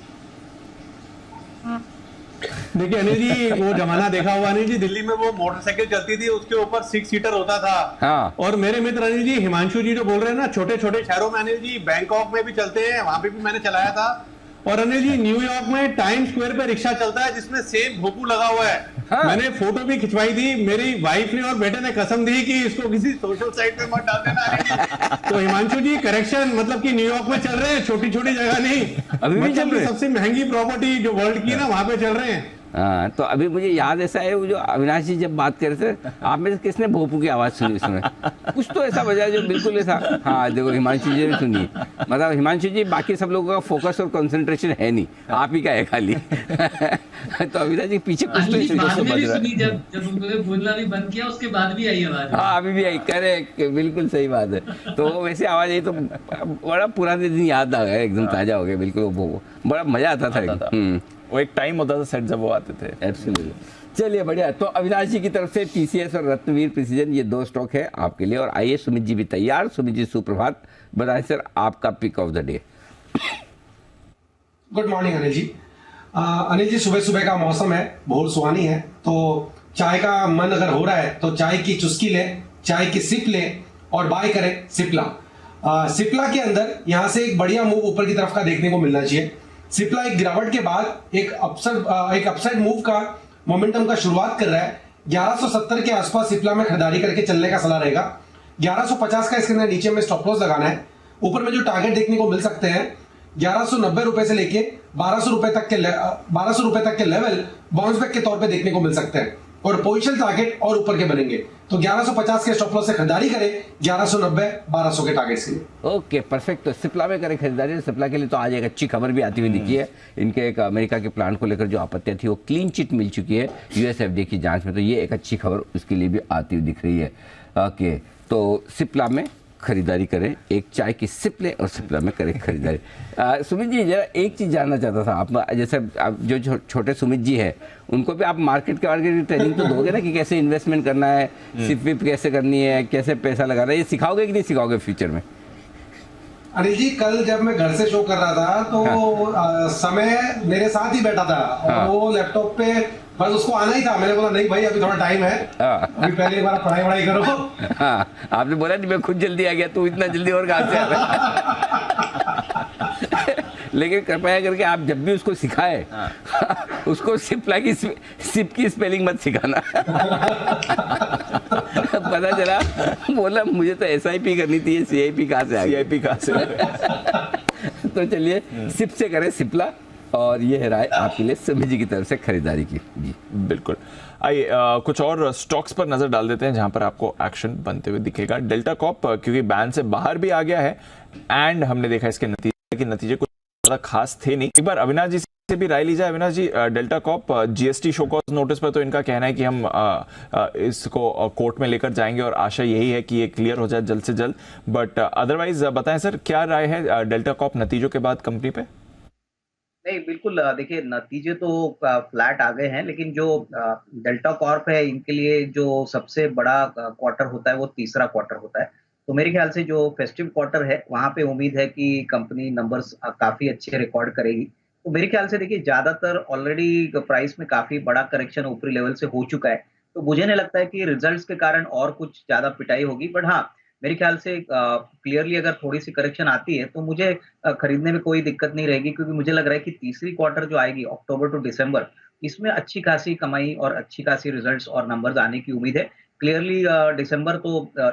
देखिए अनिल जी, वो जमाना देखा हुआ अनिल जी, दिल्ली में वो मोटरसाइकिल चलती थी, उसके ऊपर 6 सीटर होता था। हाँ। और मेरे मित्र अनिल जी, हिमांशु जी जो बोल रहे हैं ना, छोटे छोटे शहरों में अनिल जी, बैंकॉक में भी चलते हैं, वहां पे भी मैंने चलाया था। और अनिल जी, न्यूयॉर्क में टाइम स्क्वायर पे रिक्शा चलता है जिसमें सेम भोपू लगा हुआ है। हाँ। मैंने फोटो भी खिंचवाई थी, मेरी वाइफ ने और बेटे ने कसम दी कि इसको किसी सोशल साइट पे मत डाल देना। तो हिमांशु जी, करेक्शन, मतलब कि न्यूयॉर्क में चल रहे हैं, छोटी छोटी जगह नहीं, अभी भी चल रहे हैं। सबसे महंगी प्रॉपर्टी जो वर्ल्ड की ना, वहां पे चल रहे हैं। हाँ, तो अभी मुझे याद ऐसा है, वो जो अविनाश जी जब बात कर रहे थे, आप में से किसने भोपू की आवाज़ सुनी उसमें? कुछ तो ऐसा बजा जो बिल्कुल ऐसा। हाँ देखो, हिमांशु जी ने सुनी, मतलब हिमांशु जी, बाकी सब लोगों का फोकस और कंसंट्रेशन है नहीं, आप ही का है खाली। तो अविनाश जी पीछे कुछ तो इसी बाद में भी सुनी, जब उन्होंने बोलना भी बंद किया उसके बाद भी आई आवाज़। हाँ, अभी भी आई, करेक्ट, बिल्कुल सही बात है। तो वैसे आवाज़ आई तो बड़ा पुराने दिन याद आ गया, एकदम ताज़ा हो गया, बिल्कुल। वो बड़ा मज़ा आता था। वो एक टाइम होता था सेट जब वो आते थे। एब्सोल्युटली। चलिए, बढ़िया। तो अविनाश जी की तरफ से टीसीएस और रत्नवीर प्रिसीजन, ये 2 स्टॉक है आपके लिए। और आइए, सुमित जी भी तैयार। सुमित जी, सुप्रभात, बताएं सर आपका pick of the day. Good morning Anil ji. Anil ji, सुबह सुबह का मौसम है, भोर सुहानी है, तो चाय का मन अगर हो रहा है तो चाय की चुस्की ले, चाय की सिप ले और बाय करें सिप्ला। सिप्ला के अंदर यहाँ से एक बढ़िया मूव ऊपर की तरफ का देखने को मिलना चाहिए। सिप्ला एक गिरावट के बाद एक अपसाइड मूव का मोमेंटम का शुरुआत कर रहा है। 1170 के आसपास सिप्ला में खरीदारी करके चलने का सलाह रहेगा। 1150 का इसके अंदर नीचे में स्टॉप लॉस लगाना है। ऊपर में जो टारगेट देखने को मिल सकते हैं 1190 रुपए से लेके 1200 रुपए तक के लेवल बाउंस बैक के तौर पे देखने को मिल सकते हैं, और पोजीशन टारगेट और ऊपर के बनेंगे। तो 1150 के स्टॉप लॉस से खरीदारी करें, 1190 1200 के टारगेट्स के लिए। Okay, perfect. तो सिप्ला में करें खरीदारी। सिप्ला के लिए तो आज एक अच्छी खबर भी आती हुई दिखी है। इनके एक अमेरिका के प्लांट को लेकर जो आपत्तियां थी, वो क्लीन चिट मिल चुकी है यूएसएफडीए की जांच में, तो ये एक अच्छी खबर उसके लिए भी आती हुई दिख रही है। ओके, तो सिप्ला में खरीदारी करें, एक चाय की सिप लें और सिप्ला में करें खरीदारी। सुमित जी, जरा एक चीज़ जानना चाहता था, आप जैसे आप जो छोटे सुमित जी है, उनको भी आप मार्केट के बारे में ट्रेनिंग तो दोगे ना, कि कैसे इन्वेस्टमेंट करना है, सिप विप कैसे करनी है, कैसे पैसा लगाना है, ये सिखाओगे कि नहीं सिखाओगे फ्यूचर में? अनिल जी, कल जब मैं घर से शो कर रहा था तो समय मेरे साथ ही बैठा था, और वो लैपटॉप पे बस उसको आना ही था। मैंने बोला नहीं भाई, अभी थोड़ा टाइम है, अभी पहले एक बार पढ़ाई करो। हाँ, आपने बोला नहीं मैं खुद जल्दी आ गया, तू इतना जल्दी और कहाँ से आ रहा? लेकिन कृपया करके आप जब भी उसको सिखाए, उसको सिप की स्पेलिंग मत सिखाना। पता चला बोला मुझे तो SIP करनी थी, CIP कहाँ से आ गई? CIP कहाँ से? तो चलिए, सिप से करें सिप्ला, और ये है राय आपके लिए सुमित जी की तरफ से खरीदारी की। जी बिल्कुल। आइए कुछ और स्टॉक्स पर नजर डाल देते हैं जहां पर आपको एक्शन बनते हुए दिखेगा। डेल्टा कॉर्प क्योंकि बैन से बाहर भी आ गया है, एंड हमने देखा इसके नतीजे कुछ ज्यादा खास थे नहीं। एक बार अविनाश जी से भी राय ली जाए। Avinash ji, Delta Corp GST show cause notice पर तो इनका कहना है कि हम इसको कोर्ट में लेकर जाएंगे, और आशा यही है कि ये क्लियर हो जाए जल्द से जल्द। बट अदरवाइज बताएं सर, क्या राय है डेल्टा कॉर्प नतीजों के बाद कंपनी पे? नहीं, बिल्कुल। देखिए, नतीजे तो फ्लैट आ गए हैं, लेकिन जो डेल्टा कॉर्प है, इनके लिए जो सबसे बड़ा क्वार्टर होता है वो तीसरा क्वार्टर होता है। तो मेरे ख्याल से जो फेस्टिव क्वार्टर है, वहां पे उम्मीद है कि कंपनी नंबर्स काफी अच्छे रिकॉर्ड करेगी। तो मेरे ख्याल से देखिए, ज्यादातर ऑलरेडी प्राइस में काफी बड़ा करेक्शन ऊपरी लेवल से हो चुका है, तो मुझे नहीं लगता है कि रिजल्ट्स के कारण और कुछ ज्यादा पिटाई होगी। बट हाँ, मेरे ख्याल से क्लियरली अगर थोड़ी सी करेक्शन आती है तो मुझे खरीदने में कोई दिक्कत नहीं रहेगी, क्योंकि मुझे लग रहा है कि तीसरी क्वार्टर जो आएगी अक्टूबर टू दिसंबर, इसमें अच्छी खासी कमाई और अच्छी खासी रिजल्ट्स और नंबर्स आने की उम्मीद है। क्लियरली दिसंबर तो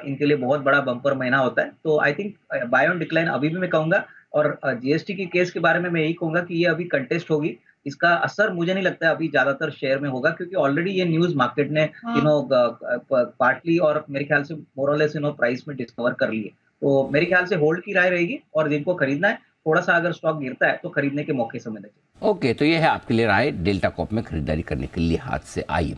इनके लिए बहुत बड़ा बम्पर महीना होता है, तो I think by on decline अभी भी मैं कहूंगा। और जीएसटी की केस के बारे में मैं यही कहूंगा कि ये अभी कंटेस्ट होगी, इसका असर मुझे नहीं लगता है अभी ज्यादातर शेयर में होगा, क्योंकि ऑलरेडी ये न्यूज मार्केट ने पार्टली और मेरे ख्याल से मोरलेस प्राइस में डिस्कवर कर लिए। तो मेरे ख्याल से होल्ड की राय रहेगी, और जिनको खरीदना है थोड़ा सा अगर स्टॉक गिरता है तो खरीदने के मौके समझना चाहिए। ओके, तो ये है आपके लिए राय डेल्टा कॉर्प में खरीदारी करने के लिए हाथ से आई।